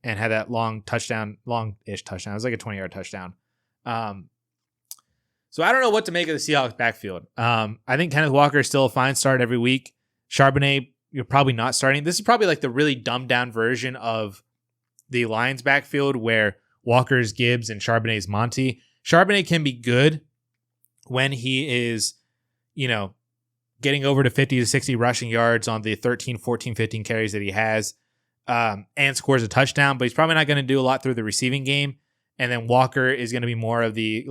had that long-ish touchdown. It was like a 20-yard touchdown. So I don't know what to make of the Seahawks backfield. I think Kenneth Walker is still a fine start every week. Charbonnet, you're probably not starting. This is probably the really dumbed-down version of the Lions backfield where Walker's Gibbs and Charbonnet's Monty. Charbonnet can be good when he is, getting over to 50 to 60 rushing yards on the 13, 14, 15 carries that he has and scores a touchdown, but he's probably not going to do a lot through the receiving game. And then Walker is going to be more of the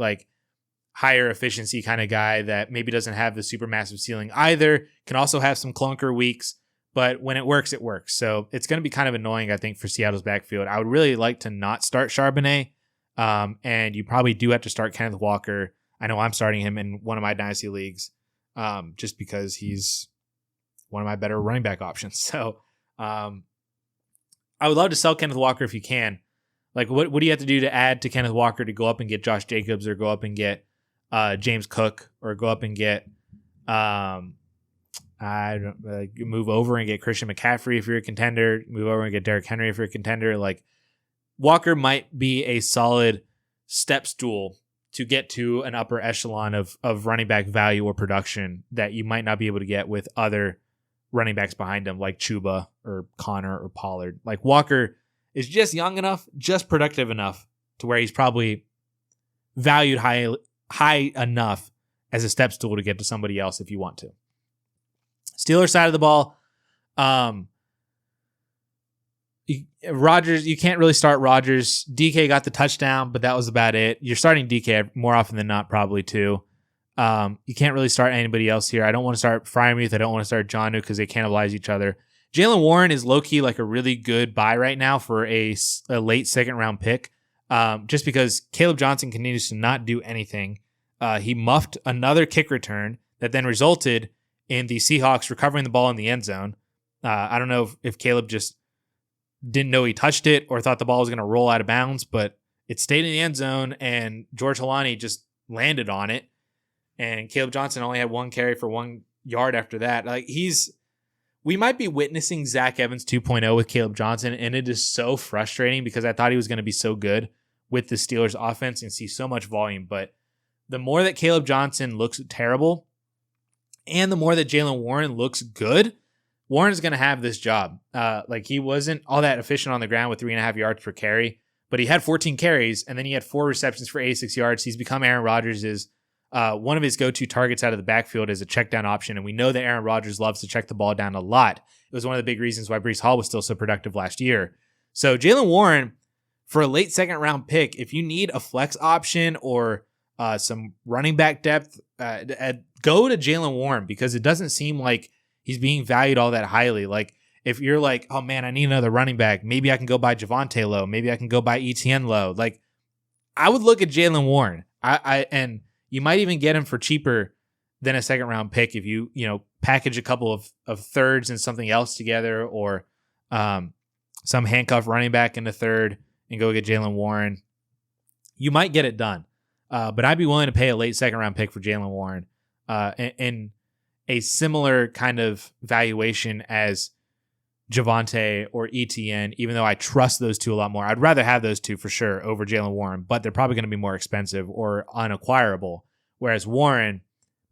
higher efficiency kind of guy that maybe doesn't have the super massive ceiling either, can also have some clunker weeks, but when it works, it works. So it's going to be kind of annoying, I think, for Seattle's backfield. I would really like to not start Charbonnet, and you probably do have to start Kenneth Walker. I know I'm starting him in one of my dynasty leagues just because he's one of my better running back options. So I would love to sell Kenneth Walker if you can. What do you have to do to add to Kenneth Walker to go up and get Josh Jacobs or go up and get James Cook, or go up and get move over and get Christian McCaffrey if you're a contender. Move over and get Derrick Henry if you're a contender. Like, Walker might be a solid step stool to get to an upper echelon of running back value or production that you might not be able to get with other running backs behind him, like Chuba or Connor or Pollard. Like, Walker is just young enough, just productive enough to where he's probably valued high enough as a step stool to get to somebody else if you want to. Steelers side of the ball, Rodgers, you can't really start Rodgers. DK got the touchdown, but that was about it. You're starting DK more often than not, probably too. You can't really start anybody else here. I don't want to start Freiermuth. I don't want to start Jonnu because they cannibalize each other. Jalen Warren is low-key like a really good buy right now for a late second-round pick, just because Kaleb Johnson continues to not do anything. He muffed another kick return that then resulted in the Seahawks recovering the ball in the end zone. I don't know if Kaleb just didn't know he touched it or thought the ball was going to roll out of bounds, but it stayed in the end zone, and George Holani just landed on it. And Kaleb Johnson only had one carry for 1 yard after that. Like, we might be witnessing Zach Evans 2.0 with Kaleb Johnson, and it is so frustrating because I thought he was going to be so good with the Steelers offense and see so much volume. But the more that Kaleb Johnson looks terrible and the more that Jalen Warren looks good, Warren's going to have this job. Like, he wasn't all that efficient on the ground with 3.5 yards per carry, but he had 14 carries, and then he had 4 receptions for 86 yards. He's become Aaron Rodgers' one of his go-to targets out of the backfield as a check down option, and we know that Aaron Rodgers loves to check the ball down a lot. It was one of the big reasons why Breece Hall was still so productive last year. So Jalen Warren, for a late second-round pick, if you need a flex option or some running back depth, go to Jalen Warren, because it doesn't seem like he's being valued all that highly. Like, if you're like, oh man, I need another running back, maybe I can go buy Javonte low, maybe I can go buy Etienne low. Like, I would look at Jalen Warren. And you might even get him for cheaper than a second round pick if you package a couple of thirds and something else together, or some handcuff running back in the third and go get Jalen Warren. You might get it done. But I'd be willing to pay a late second round pick for Jalen Warren. And a similar kind of valuation as Javonte or Etienne, even though I trust those two a lot more. I'd rather have those two for sure over Jalen Warren, but they're probably going to be more expensive or unacquirable, whereas Warren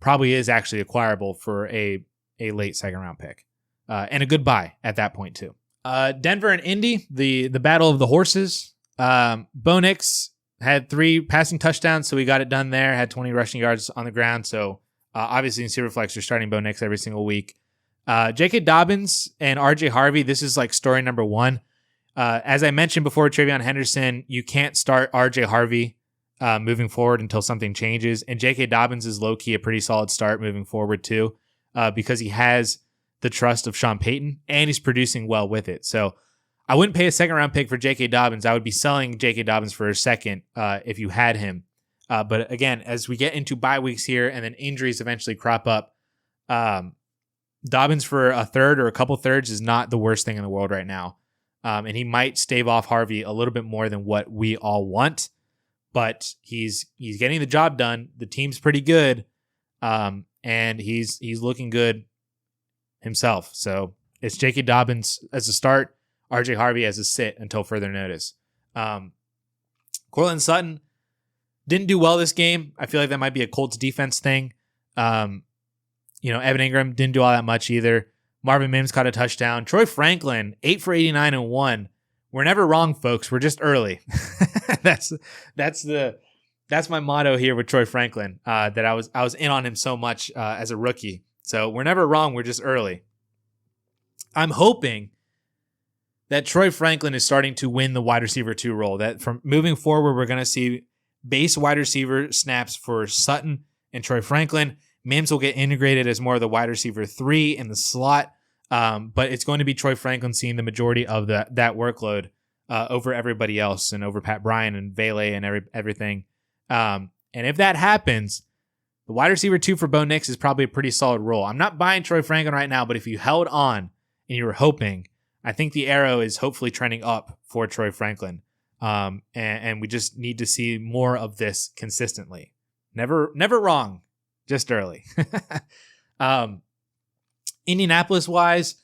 probably is actually acquirable for a late second round pick, and a good buy at that point too. Denver and Indy, the battle of the horses. Bo Nix had 3 passing touchdowns, so we got it done there, had 20 rushing yards on the ground, so obviously in Superflex, you're starting Bo Nix every single week. J.K. Dobbins and R.J. Harvey, this is like story number 1. As I mentioned before, TreVeyon Henderson, you can't start R.J. Harvey moving forward until something changes. And J.K. Dobbins is low-key a pretty solid start moving forward too, because he has the trust of Sean Payton and he's producing well with it. So I wouldn't pay a second-round pick for J.K. Dobbins. I would be selling J.K. Dobbins for a second if you had him. But again, as we get into bye weeks here and then injuries eventually crop up, Dobbins for a third or a couple thirds is not the worst thing in the world right now. And he might stave off Harvey a little bit more than what we all want, but he's getting the job done. The team's pretty good. And he's looking good himself. So it's J.K. Dobbins as a start, R.J. Harvey as a sit until further notice. Courtland Sutton didn't do well this game. I feel like that might be a Colts defense thing. Evan Ingram didn't do all that much either. Marvin Mims caught a touchdown. Troy Franklin, 8 for 89 and 1. We're never wrong, folks. We're just early. That's my motto here with Troy Franklin. That I was in on him so much as a rookie. So we're never wrong. We're just early. I'm hoping that Troy Franklin is starting to win the wide receiver 2 role. That from moving forward, we're going to see base wide receiver snaps for Sutton and Troy Franklin. Mims will get integrated as more of the wide receiver 3 in the slot, but it's going to be Troy Franklin seeing the majority of that workload over everybody else and over Pat Bryant and Vele and everything. And if that happens, the wide receiver 2 for Bo Nix is probably a pretty solid role. I'm not buying Troy Franklin right now, but if you held on and you were hoping, I think the arrow is hopefully trending up for Troy Franklin. And we just need to see more of this consistently. Never wrong, just early. Indianapolis-wise,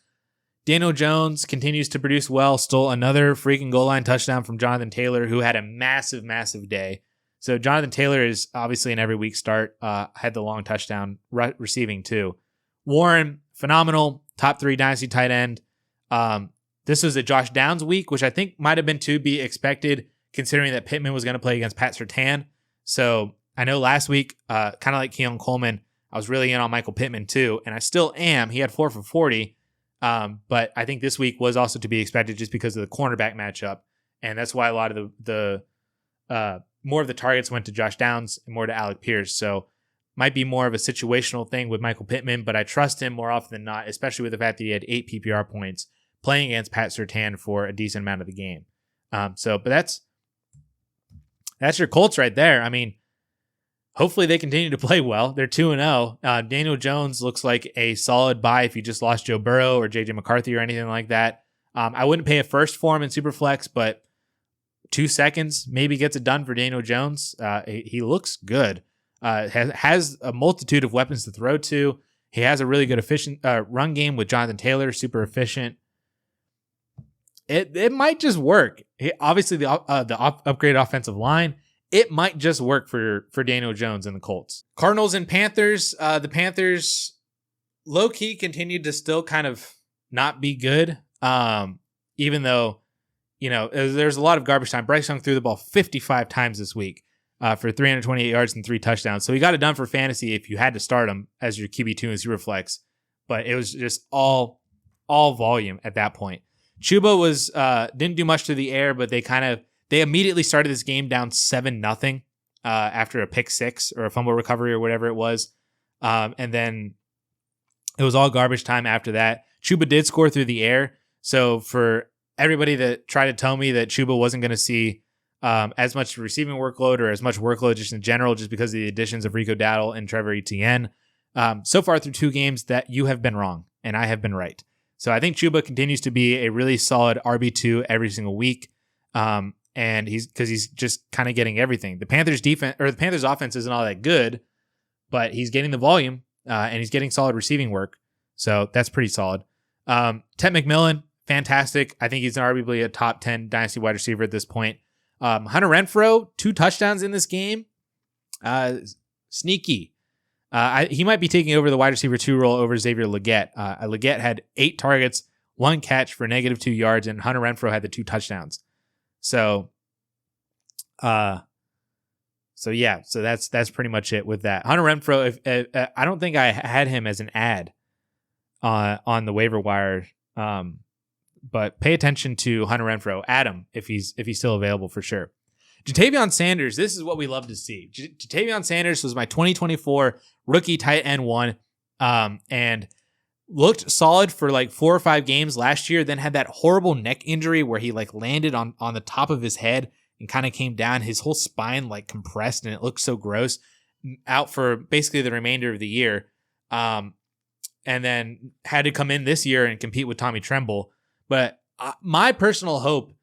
Daniel Jones continues to produce well, stole another freaking goal line touchdown from Jonathan Taylor, who had a massive, massive day. So Jonathan Taylor is obviously an every week start, had the long touchdown receiving too. Warren, phenomenal, top 3 Dynasty tight end. This was a Josh Downs week, which I think might have been to be expected considering that Pittman was going to play against Pat Surtain. So I know last week, kind of like Keon Coleman, I was really in on Michael Pittman too, and I still am. He had 4 for 40. But I think this week was also to be expected just because of the cornerback matchup. And that's why a lot of the more of the targets went to Josh Downs and more to Alec Pierce. So might be more of a situational thing with Michael Pittman, but I trust him more often than not, especially with the fact that he had 8 PPR points playing against Pat Surtain for a decent amount of the game. But that's your Colts right there. I mean, hopefully they continue to play well. They're 2-0. Daniel Jones looks like a solid buy if you just lost Joe Burrow or JJ McCarthy or anything like that. I wouldn't pay a first for him in Superflex, but 2 seconds maybe gets it done for Daniel Jones. He looks good. Has a multitude of weapons to throw to. He has a really good efficient run game with Jonathan Taylor, super efficient. It might just work. Obviously, the upgraded offensive line, it might just work for Daniel Jones and the Colts. Cardinals and Panthers. The Panthers, low-key, continued to still kind of not be good, even though, there's a lot of garbage time. Bryce Young threw the ball 55 times this week for 328 yards and 3 touchdowns. So he got it done for fantasy if you had to start him as your QB2 in Superflex. But it was just all volume at that point. Chuba was didn't do much to the air, but they immediately started this game down 7-0 after a pick 6 or a fumble recovery or whatever it was. And then it was all garbage time after that. Chuba did score through the air. So for everybody that tried to tell me that Chuba wasn't going to see as much receiving workload or as much workload just in general, just because of the additions of Rico Dowdle and Trevor Etienne, so far through 2 games that you have been wrong and I have been right. So I think Chuba continues to be a really solid RB2 every single week. And he's just kind of getting everything. The Panthers defense or the Panthers offense isn't all that good, but he's getting the volume and he's getting solid receiving work. So that's pretty solid. Ted McMillan, fantastic. I think he's arguably a top 10 dynasty wide receiver at this point. Hunter Renfrow, 2 touchdowns in this game. Sneaky. He might be taking over the wide receiver 2 role over Xavier Legette. Legette had 8 targets, 1 catch for -2 yards, and Hunter Renfrow had the 2 touchdowns. So that's pretty much it with that. Hunter Renfrow, if I don't think I had him as an ad on the waiver wire, but pay attention to Hunter Renfrow. Add him if he's still available for sure. Jatavion Sanders, this is what we love to see. Jatavion Sanders was my 2024 rookie tight end 1, and looked solid for like 4 or 5 games last year, then had that horrible neck injury where he like landed on the top of his head and kind of came down. His whole spine like compressed and it looked so gross. Out for basically the remainder of the year. And then had to come in this year and compete with Tommy Tremble. But my personal hope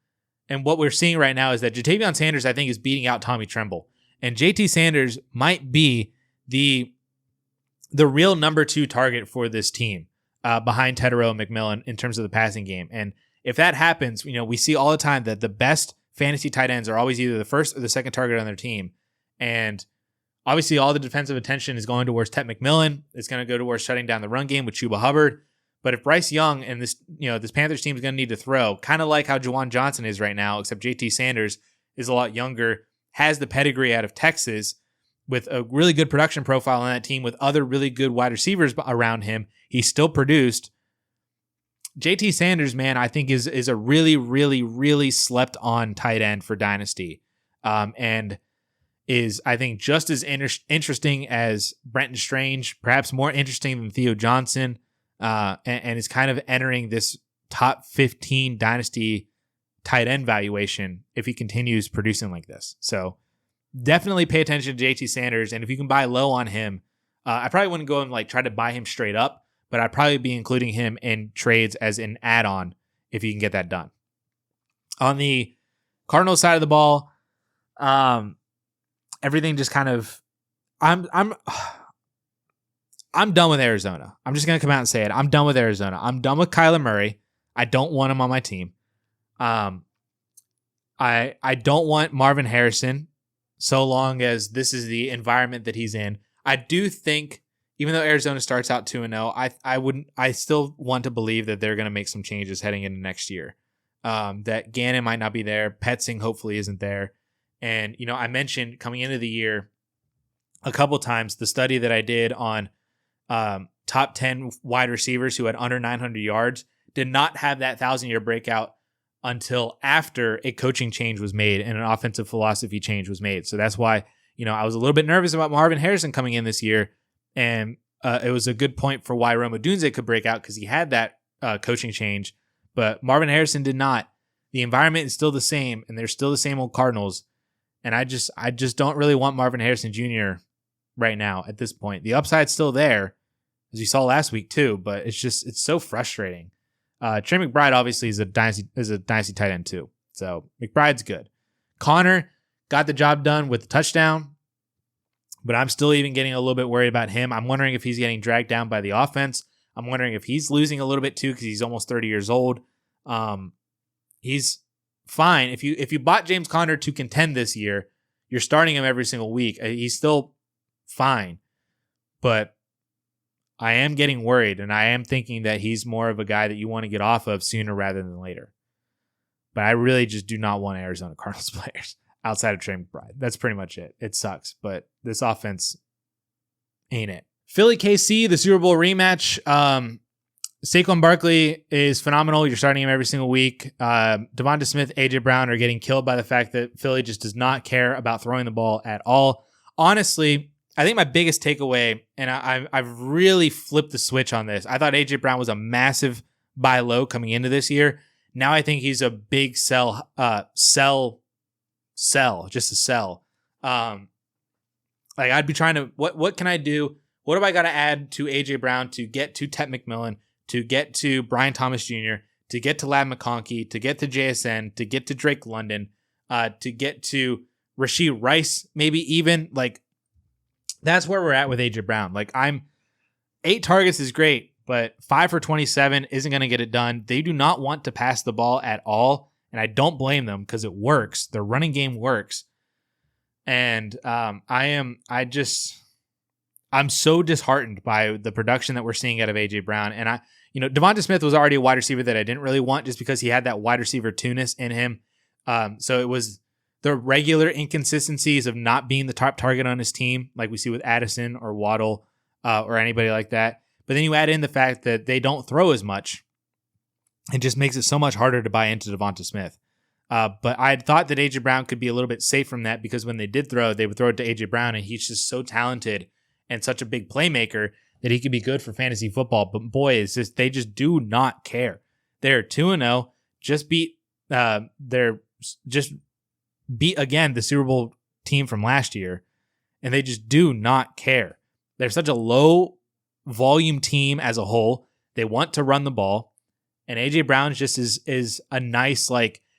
and what we're seeing right now is that Jatavion Sanders, I think, is beating out Tommy Tremble. And JT Sanders might be the real number 2 target for this team. Behind Tetero and McMillan in terms of the passing game. And if that happens, we see all the time that the best fantasy tight ends are always either the first or the second target on their team. And obviously all the defensive attention is going towards Ted McMillan. It's going to go towards shutting down the run game with Chuba Hubbard. But if Bryce Young and this Panthers team is going to need to throw, kind of like how Juwan Johnson is right now, except JT Sanders is a lot younger, has the pedigree out of Texas, with a really good production profile on that team with other really good wide receivers around him. He still produced. JT Sanders, man, I think is a really, really, really slept on tight end for Dynasty. And is, I think, just as interesting as Brenton Strange, perhaps more interesting than Theo Johnson, and is kind of entering this top 15 Dynasty tight end valuation if he continues producing like this. So definitely pay attention to JT Sanders, and if you can buy low on him, I probably wouldn't go and like try to buy him straight up, but I'd probably be including him in trades as an add-on if you can get that done. On the Cardinals side of the ball, everything just kind of, I'm done with Arizona. I'm just gonna come out and say it. I'm done with Arizona. I'm done with Kyler Murray. I don't want him on my team. I don't want Marvin Harrison so long as this is the environment that he's in. I do think, even though Arizona starts out 2-0, I still want to believe that they're going to make some changes heading into next year. That Gannon might not be there. Petzing hopefully isn't there. And, I mentioned coming into the year a couple times the study that I did on top 10 wide receivers who had under 900 yards did not have that 1,000-year breakout until after a coaching change was made and an offensive philosophy change was made. So that's why, I was a little bit nervous about Marvin Harrison coming in this year. And it was a good point for why Rome Odunze could break out because he had that coaching change. But Marvin Harrison did not. The environment is still the same, and they're still the same old Cardinals. And I just don't really want Marvin Harrison Jr. right now at this point. The upside's still there, as you saw last week too, but it's so frustrating. Trey McBride obviously is a dynasty tight end too. So McBride's good. Connor got the job done with the touchdown, but I'm still even getting a little bit worried about him. I'm wondering if he's getting dragged down by the offense. I'm wondering if he's losing a little bit too because he's almost 30 years old. He's fine. If you bought James Conner to contend this year, you're starting him every single week. He's still fine, but I am getting worried, and I am thinking that he's more of a guy that you want to get off of sooner rather than later. But I really just do not want Arizona Cardinals players outside of Trey McBride. That's pretty much it. It sucks, but this offense ain't it. Philly KC, the Super Bowl rematch. Saquon Barkley is phenomenal. You're starting him every single week. Devonta Smith, AJ Brown are getting killed by the fact that Philly just does not care about throwing the ball at all. Honestly, I think my biggest takeaway, and I've really flipped the switch on this. I thought AJ Brown was a massive buy low coming into this year. Now I think he's a big sell, just a sell. I'd be trying to, what can I do? What do I got to add to AJ Brown to get to Ted McMillan, to get to Brian Thomas Jr., to get to Lab McConkey, to get to JSN, to get to Drake London, to get to Rashee Rice, maybe even that's where we're at with AJ Brown. 8 targets is great, but 5 for 27 isn't going to get it done. They do not want to pass the ball at all, and I don't blame them because it works. Their running game works. And I'm so disheartened by the production that we're seeing out of AJ Brown. And Devonta Smith was already a wide receiver that I didn't really want just because he had that wide receiver two-ness in him. So it was the regular inconsistencies of not being the top target on his team, like we see with Addison or Waddle or anybody like that. But then you add in the fact that they don't throw as much. It just makes it so much harder to buy into Devonta Smith. But I thought that AJ Brown could be a little bit safe from that because when they did throw, they would throw it to AJ Brown, and he's just so talented and such a big playmaker that he could be good for fantasy football. But boy, they just do not care. They're 2-0, beat again the Super Bowl team from last year, and they just do not care. They're such a low volume team as a whole. They want to run the ball, and AJ Brown just is a nice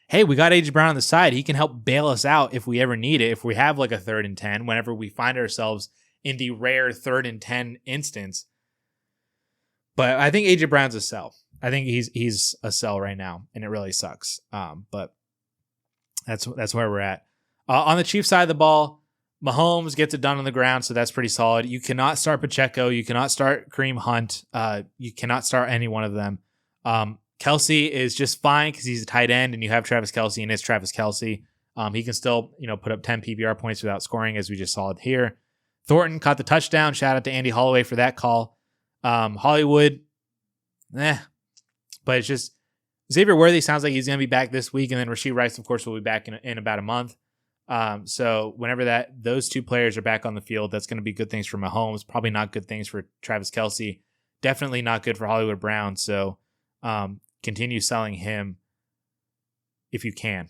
hey, we got AJ Brown on the side. He can help bail us out if we ever need it. If we have a 3rd and 10, whenever we find ourselves in the rare 3rd and 10 instance. But I think AJ Brown's a sell. I think he's a sell right now, and it really sucks. But that's where we're at. On the Chiefs side of the ball, Mahomes gets it done on the ground, so that's pretty solid. You cannot start Pacheco. You cannot start Kareem Hunt. You cannot start any one of them. Kelsey is just fine because he's a tight end, and you have Travis Kelsey, and it's Travis Kelsey. He can still put up 10 PPR points without scoring, as we just saw it here. Thornton caught the touchdown. Shout out to Andy Holloway for that call. Hollywood, but it's just Xavier Worthy sounds like he's going to be back this week, and then Rashee Rice, of course, will be back in about a month. So whenever those two players are back on the field, that's going to be good things for Mahomes. Probably not good things for Travis Kelsey. Definitely not good for Hollywood Brown. So continue selling him if you can.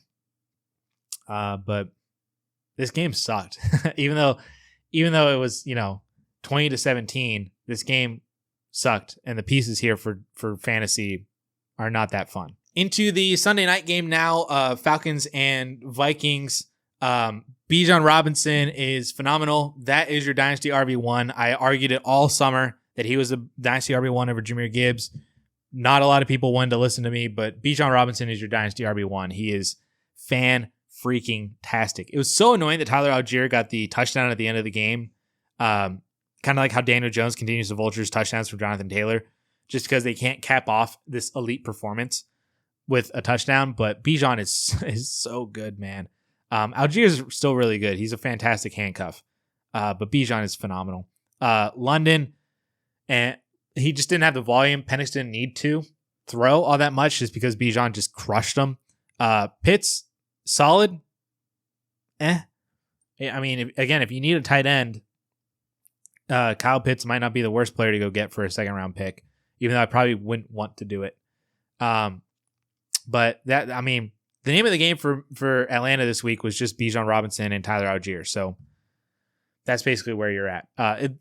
But this game sucked. even though it was 20-17, this game sucked, and the pieces here for fantasy are not that fun. Into the Sunday night game now. Falcons and Vikings. Bijan Robinson is phenomenal. That is your Dynasty RB1. I argued it all summer that he was a Dynasty RB1 over Jahmyr Gibbs. Not a lot of people wanted to listen to me, but Bijan Robinson is your Dynasty RB1. He is fan-freaking-tastic. It was so annoying that Tyler Algier got the touchdown at the end of the game. Kind of like how Daniel Jones continues to vultures touchdowns from Jonathan Taylor, just because they can't cap off this elite performance with a touchdown. But Bijan is so good, man. Algier is still really good. He's a fantastic handcuff. But Bijan is phenomenal. London, and he just didn't have the volume. Penix didn't need to throw all that much just because Bijan just crushed him. Pitts, solid. I mean, if you need a tight end, Kyle Pitts might not be the worst player to go get for a second round pick, even though I probably wouldn't want to do it. But the name of the game for Atlanta this week was just Bijan Robinson and Tyler Algier. So that's basically where you're at.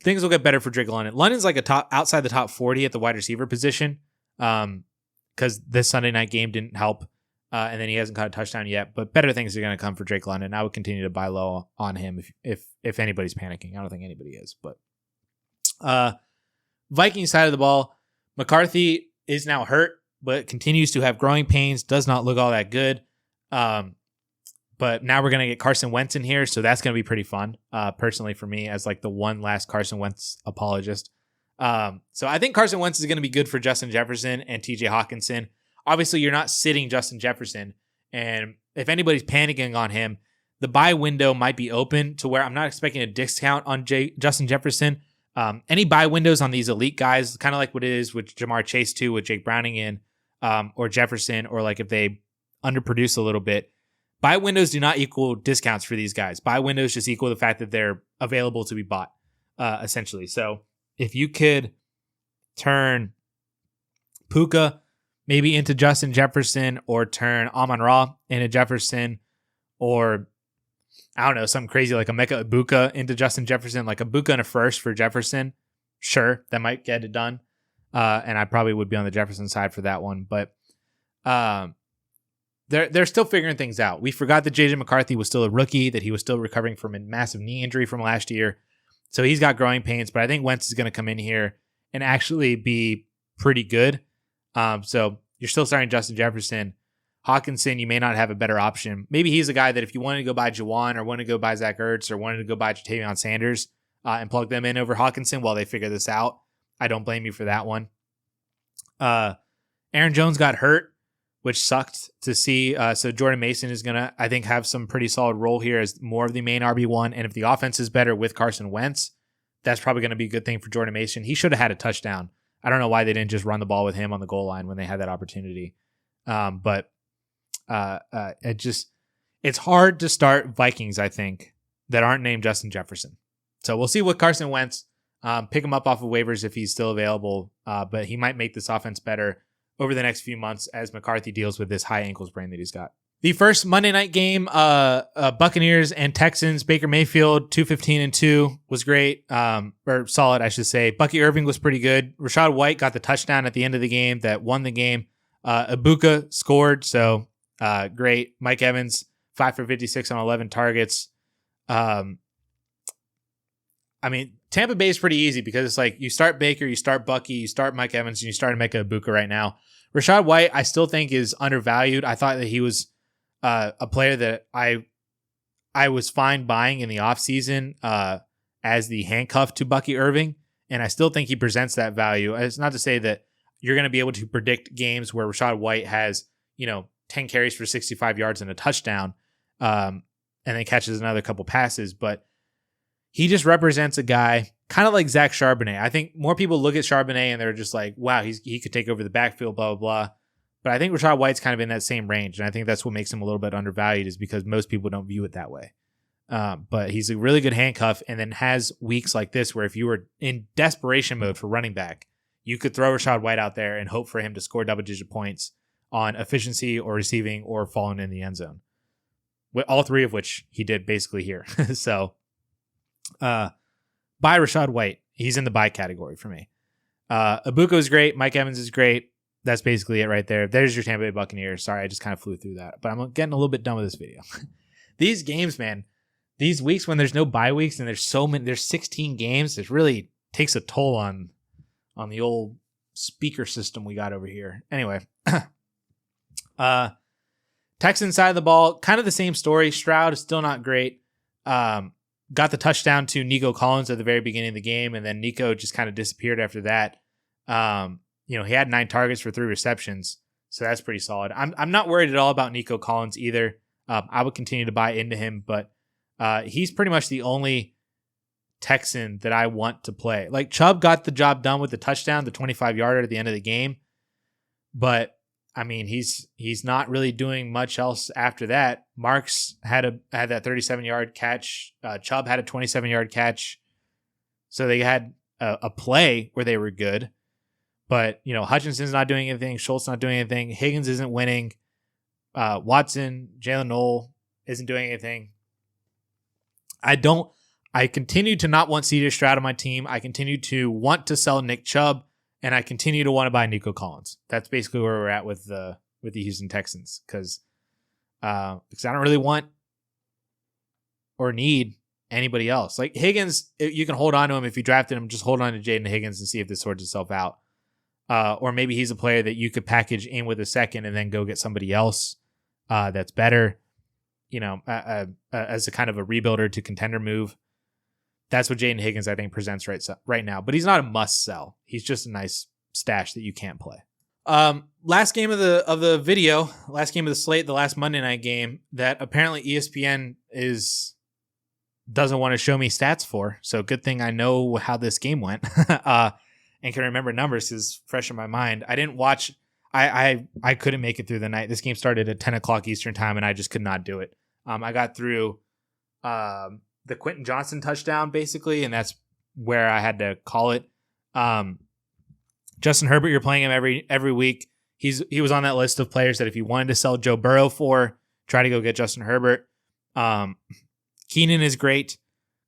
Things will get better for Drake London. London's like outside the top 40 at the wide receiver position, because this Sunday night game didn't help, and then he hasn't caught a touchdown yet. But better things are going to come for Drake London. I would continue to buy low on him if anybody's panicking. I don't think anybody is. But Vikings side of the ball, McCarthy is now hurt, but continues to have growing pains. Does not look all that good. But now we're going to get Carson Wentz in here, so that's going to be pretty fun, personally for me, as like the one last Carson Wentz apologist. So I think Carson Wentz is going to be good for Justin Jefferson and TJ Hawkinson. Obviously, you're not sitting Justin Jefferson, and if anybody's panicking on him, the buy window might be open to where I'm not expecting a discount on Justin Jefferson. Any buy windows on these elite guys, kind of like what it is with Jamar Chase too, with Jake Browning in, or Jefferson, or like if they underproduce a little bit. Buy windows do not equal discounts for these guys. Buy windows just equal the fact that they're available to be bought, essentially. So if you could turn Puka maybe into Justin Jefferson, or turn Amon-Ra into Jefferson, or I don't know, something crazy like Emeka Egbuka into Justin Jefferson, like Egbuka and a first for Jefferson, sure, that might get it done. And I probably would be on the Jefferson side for that one. But they're still figuring things out. We forgot that JJ McCarthy was still a rookie, that he was still recovering from a massive knee injury from last year. So he's got growing pains, but I think Wentz is going to come in here and actually be pretty good. So you're still starting Justin Jefferson. Hawkinson, you may not have a better option. Maybe he's a guy that if you wanted to go buy Juwan, or wanted to go buy Zach Ertz, or wanted to go buy TreVeyon Sanders and plug them in over Hawkinson while they figure this out, I don't blame you for that one. Aaron Jones got hurt, which sucked to see. So Jordan Mason is going to, I think, have some pretty solid role here as more of the main RB1. And if the offense is better with Carson Wentz, that's probably going to be a good thing for Jordan Mason. He should have had a touchdown. I don't know why they didn't just run the ball with him on the goal line when they had that opportunity. But it's hard to start Vikings, I think, that aren't named Justin Jefferson. So we'll see what Carson Wentz, pick him up off of waivers if he's still available. But he might make this offense better over the next few months as McCarthy deals with this high ankle sprain that he's got. The first Monday night game, Buccaneers and Texans, Baker Mayfield, 215-2 was great, or solid, I should say. Bucky Irving was pretty good. Rachaad White got the touchdown at the end of the game that won the game. Egbuka scored, so great. Mike Evans, 5 for 56 on 11 targets. Tampa Bay is pretty easy because it's like you start Baker, you start Bucky, you start Mike Evans, and you start Emeka Egbuka right now. Rachaad White, I still think is undervalued. I thought that he was a player that I was fine buying in the offseason as the handcuff to Bucky Irving, and I still think he presents that value. It's not to say that you're going to be able to predict games where Rachaad White has, 10 carries for 65 yards and a touchdown, and then catches another couple passes, but he just represents a guy kind of like Zach Charbonnet. I think more people look at Charbonnet and they're just like, wow, he could take over the backfield, blah, blah, blah. But I think Rachaad White's kind of in that same range, and I think that's what makes him a little bit undervalued is because most people don't view it that way. But he's a really good handcuff, and then has weeks like this where if you were in desperation mode for running back, you could throw Rachaad White out there and hope for him to score double-digit points on efficiency or receiving or falling in the end zone. All three of which he did basically here. So buy Rachaad White. He's in the buy category for me. Egbuka is great. Mike Evans is great. That's basically it right there. There's your Tampa Bay Buccaneers. Sorry, I just kind of flew through that. But I'm getting a little bit done with this video. These games, man, these weeks when there's no bye weeks and there's 16 games, it really takes a toll on the old speaker system we got over here. Anyway, Texans side of the ball, kind of the same story. Stroud is still not great. Got the touchdown to Nico Collins at the very beginning of the game, and then Nico just kind of disappeared after that. He had 9 targets for 3 receptions, so that's pretty solid. I'm not worried at all about Nico Collins either. I would continue to buy into him, but he's pretty much the only Texan that I want to play. Like, Chubb got the job done with the touchdown, the 25-yarder at the end of the game, but I mean, he's not really doing much else after that. Marks had that 37-yard catch. Chubb had a 27-yard catch. So they had a play where they were good. But, Hutchinson's not doing anything. Schultz not doing anything. Higgins isn't winning. Watson, Jalen Noel isn't doing anything. I continue to not want CJ Stroud on my team. I continue to want to sell Nick Chubb. And I continue to want to buy Nico Collins. That's basically where we're at with the Houston Texans, because I don't really want or need anybody else. Like Higgins, you can hold on to him if you drafted him. Just hold on to Jaden Higgins and see if this sorts itself out. Or maybe he's a player that you could package in with a second and then go get somebody else that's better. As a kind of a rebuilder to contender move. That's what Jaden Higgins, I think, presents right now. But he's not a must sell. He's just a nice stash that you can't play. Last game of the video, last game of the slate, the last Monday night game that apparently ESPN doesn't want to show me stats for. So good thing I know how this game went and can remember numbers because fresh in my mind. I didn't watch. I couldn't make it through the night. This game started at 10 o'clock Eastern time and I just could not do it. I got through the Quentin Johnson touchdown, basically, and that's where I had to call it. Justin Herbert, you're playing him every week. He was on that list of players that if you wanted to sell Joe Burrow for, try to go get Justin Herbert. Keenan is great.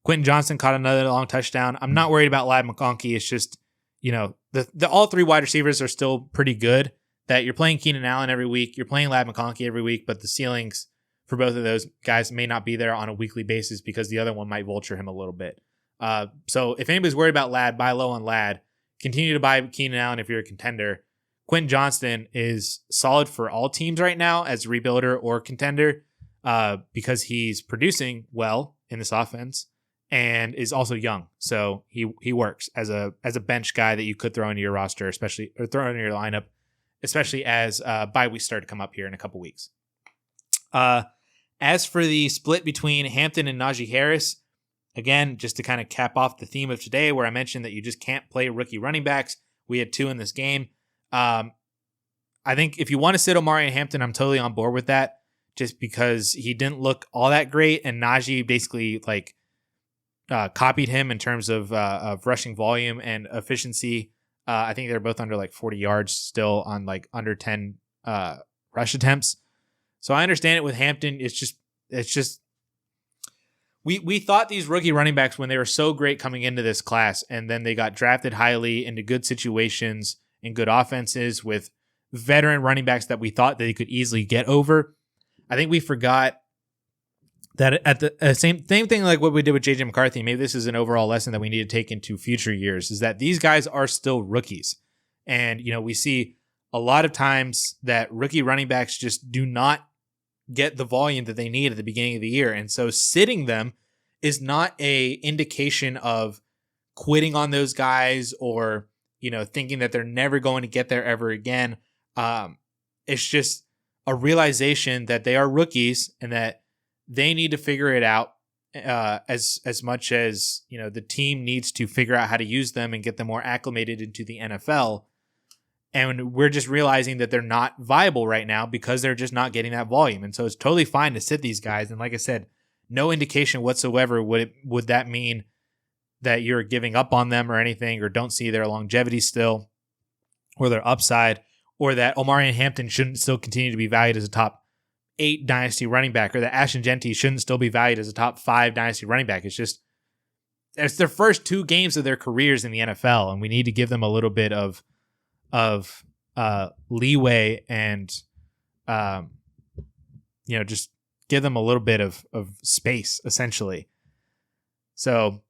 Quentin Johnson caught another long touchdown. I'm not worried about Ladd McConkey. It's just, the all 3 wide receivers are still pretty good. That you're playing Keenan Allen every week, you're playing Ladd McConkey every week, but the ceilings for both of those guys may not be there on a weekly basis because the other one might vulture him a little bit. So if anybody's worried about Ladd, buy low on Ladd. Continue to buy Keenan Allen if you're a contender. Quentin Johnston is solid for all teams right now as a rebuilder or contender because he's producing well in this offense and is also young. So he works as a bench guy that you could throw into your roster, or throw into your lineup, especially as bye weeks start to come up here in a couple weeks. As for the split between Hampton and Najee Harris, again, just to kind of cap off the theme of today where I mentioned that you just can't play rookie running backs. We had 2 in this game. I think if you want to sit Omari and Hampton, I'm totally on board with that just because he didn't look all that great. And Najee basically copied him in terms of rushing volume and efficiency. I think they're both under 40 yards still on under 10 rush attempts. So I understand it with Hampton. It's just we thought these rookie running backs when they were so great coming into this class, and then they got drafted highly into good situations and good offenses with veteran running backs that we thought they could easily get over. I think we forgot that at the same thing like what we did with JJ McCarthy. Maybe this is an overall lesson that we need to take into future years, is that these guys are still rookies. And, we see a lot of times that rookie running backs just do not get the volume that they need at the beginning of the year. And so sitting them is not a indication of quitting on those guys or, thinking that they're never going to get there ever again. It's just a realization that they are rookies and that they need to figure it out as much as, the team needs to figure out how to use them and get them more acclimated into the NFL. And we're just realizing that they're not viable right now because they're just not getting that volume. And so it's totally fine to sit these guys. And like I said, no indication whatsoever would that mean that you're giving up on them or anything, or don't see their longevity still or their upside, or that Omari and Hampton shouldn't still continue to be valued as a top 8 dynasty running back, or that Ashton Genty shouldn't still be valued as a top 5 dynasty running back. It's their first 2 games of their careers in the NFL, and we need to give them a little bit of leeway and just give them a little bit of space, essentially. So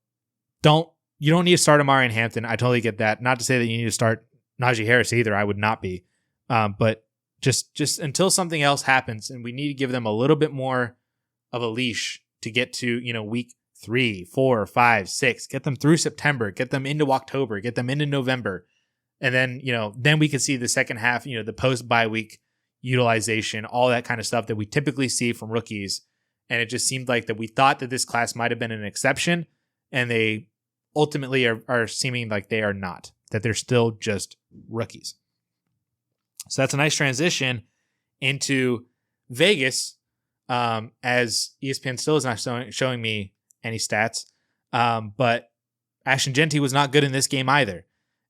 you don't need to start Amari in Hampton. I totally get that. Not to say that you need to start Najee Harris either. I would not be. But just until something else happens, and we need to give them a little bit more of a leash to get to, week 3, 4, 5, 6, get them through September, get them into October, get them into November. And then, then we can see the second half, the post bye week utilization, all that kind of stuff that we typically see from rookies. And it just seemed like that we thought that this class might have been an exception, and they ultimately are seeming like they are not, that they're still just rookies. So that's a nice transition into Vegas, as ESPN still is not showing me any stats. But Ashton Jeanty was not good in this game either.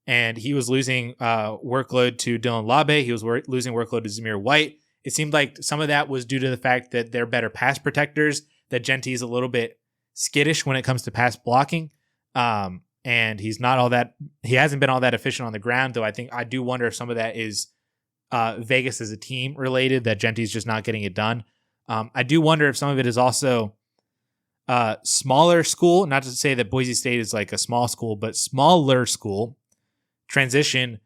And he was losing workload to Dylan Labe. He was losing workload to Zamir White. It seemed like some of that was due to the fact that they're better pass protectors, that Jeanty is a little bit skittish when it comes to pass blocking. And he hasn't been all that efficient on the ground, though I do wonder if some of that is Vegas as a team related, that Jeanty's just not getting it done. I do wonder if some of it is also smaller school, not to say that Boise State is like a small school, but smaller school transition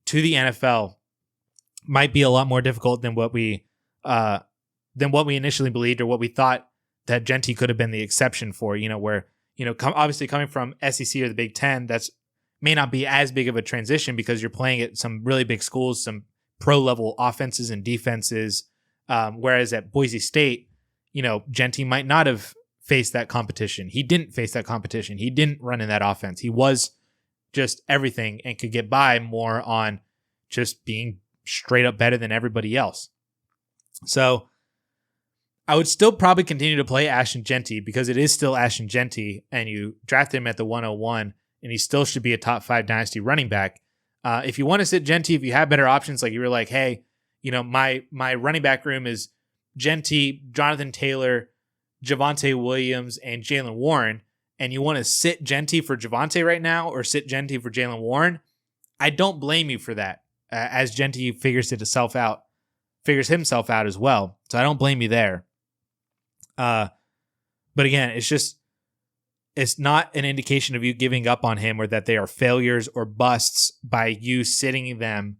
to the NFL might be a lot more difficult than what we initially believed, or what we thought that Jeanty could have been the exception for, where, obviously coming from SEC or the Big Ten, that's may not be as big of a transition because you're playing at some really big schools, some pro level offenses and defenses. Whereas at Boise State, Jeanty might not have faced that competition. He didn't face that competition. He didn't run in that offense. He was just everything and could get by more on just being straight up better than everybody else. So I would still probably continue to play Ashton Jeanty because it is still Ashton Jeanty, and you draft him at the 101, and he still should be a top 5 dynasty running back. If you want to sit Jeanty, if you have better options, like you were like, hey, my running back room is Jeanty, Jonathan Taylor, Javonte Williams, and Jaylen Warren, and you want to sit Jeanty for Javonte right now or sit Jeanty for Jaylen Warren, I don't blame you for that, as Jeanty figures himself out as well. So I don't blame you there. But again, it's not an indication of you giving up on him or that they are failures or busts by you sitting them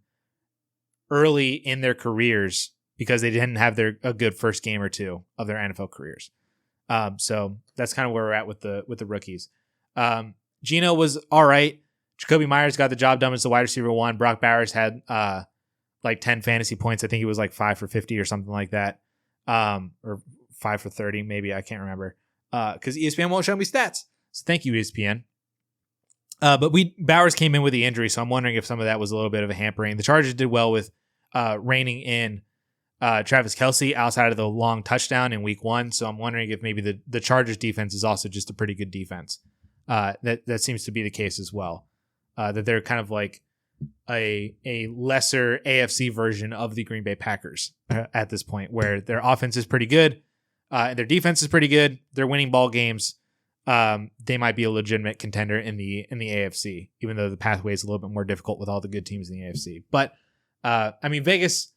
early in their careers because they didn't have a good first game or two of their NFL careers. So that's kind of where we're at with the rookies. Geno was all right. Jacoby Myers got the job done as the wide receiver 1. Brock Bowers had like 10 fantasy points. I think he was like 5 for 50 or something like that. Or 5 for 30, maybe. I can't remember. Because ESPN won't show me stats. So thank you, ESPN. But Bowers came in with the injury, so I'm wondering if some of that was a little bit of a hampering. The Chargers did well with reining in Travis Kelce outside of the long touchdown in week 1. So I'm wondering if maybe the Chargers defense is also just a pretty good defense. That seems to be the case as well. That they're kind of like a lesser AFC version of the Green Bay Packers at this point, where their offense is pretty good and their defense is pretty good. They're winning ball games. They might be a legitimate contender in the AFC, even though the pathway is a little bit more difficult with all the good teams in the AFC. But Vegas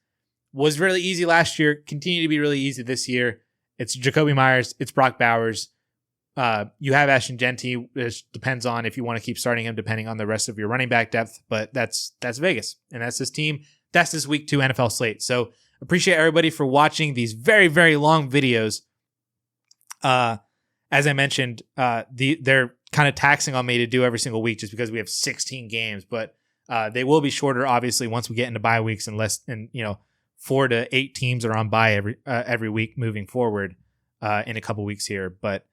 was really easy last year, continue to be really easy this year. It's Jacoby Myers, it's Brock Bowers. You have Ashton Jeanty. It depends on if you want to keep starting him, depending on the rest of your running back depth. But that's Vegas, and that's this team. That's this week 2 NFL slate. So appreciate everybody for watching these very, very long videos. As I mentioned, they're kind of taxing on me to do every single week just because we have 16 games. But they will be shorter, obviously, once we get into bye weeks, and 4 to 8 teams are on bye every week moving forward in a couple weeks here. But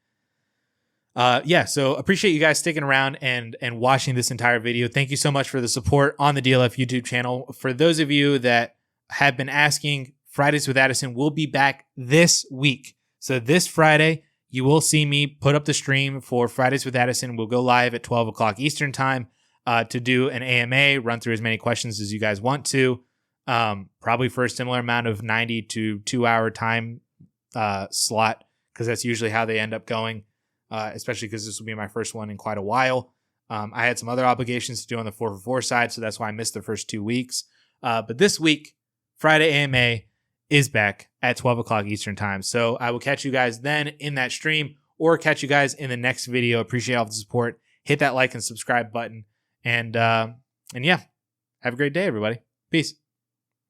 so appreciate you guys sticking around and watching this entire video. Thank you so much for the support on the DLF YouTube channel. For those of you that have been asking, Fridays with Addison will be back this week. So this Friday, you will see me put up the stream for Fridays with Addison. We'll go live at 12 o'clock Eastern time to do an AMA, run through as many questions as you guys want to. Probably for a similar amount of 90 to 2 hour time slot, because that's usually how they end up going. Especially because this will be my first one in quite a while. I had some other obligations to do on the 4for4 side, so that's why I missed the first 2 weeks. But this week, Friday AMA, is back at 12 o'clock Eastern time. So I will catch you guys then in that stream or catch you guys in the next video. Appreciate all the support. Hit that like and subscribe button. And yeah, have a great day, everybody. Peace.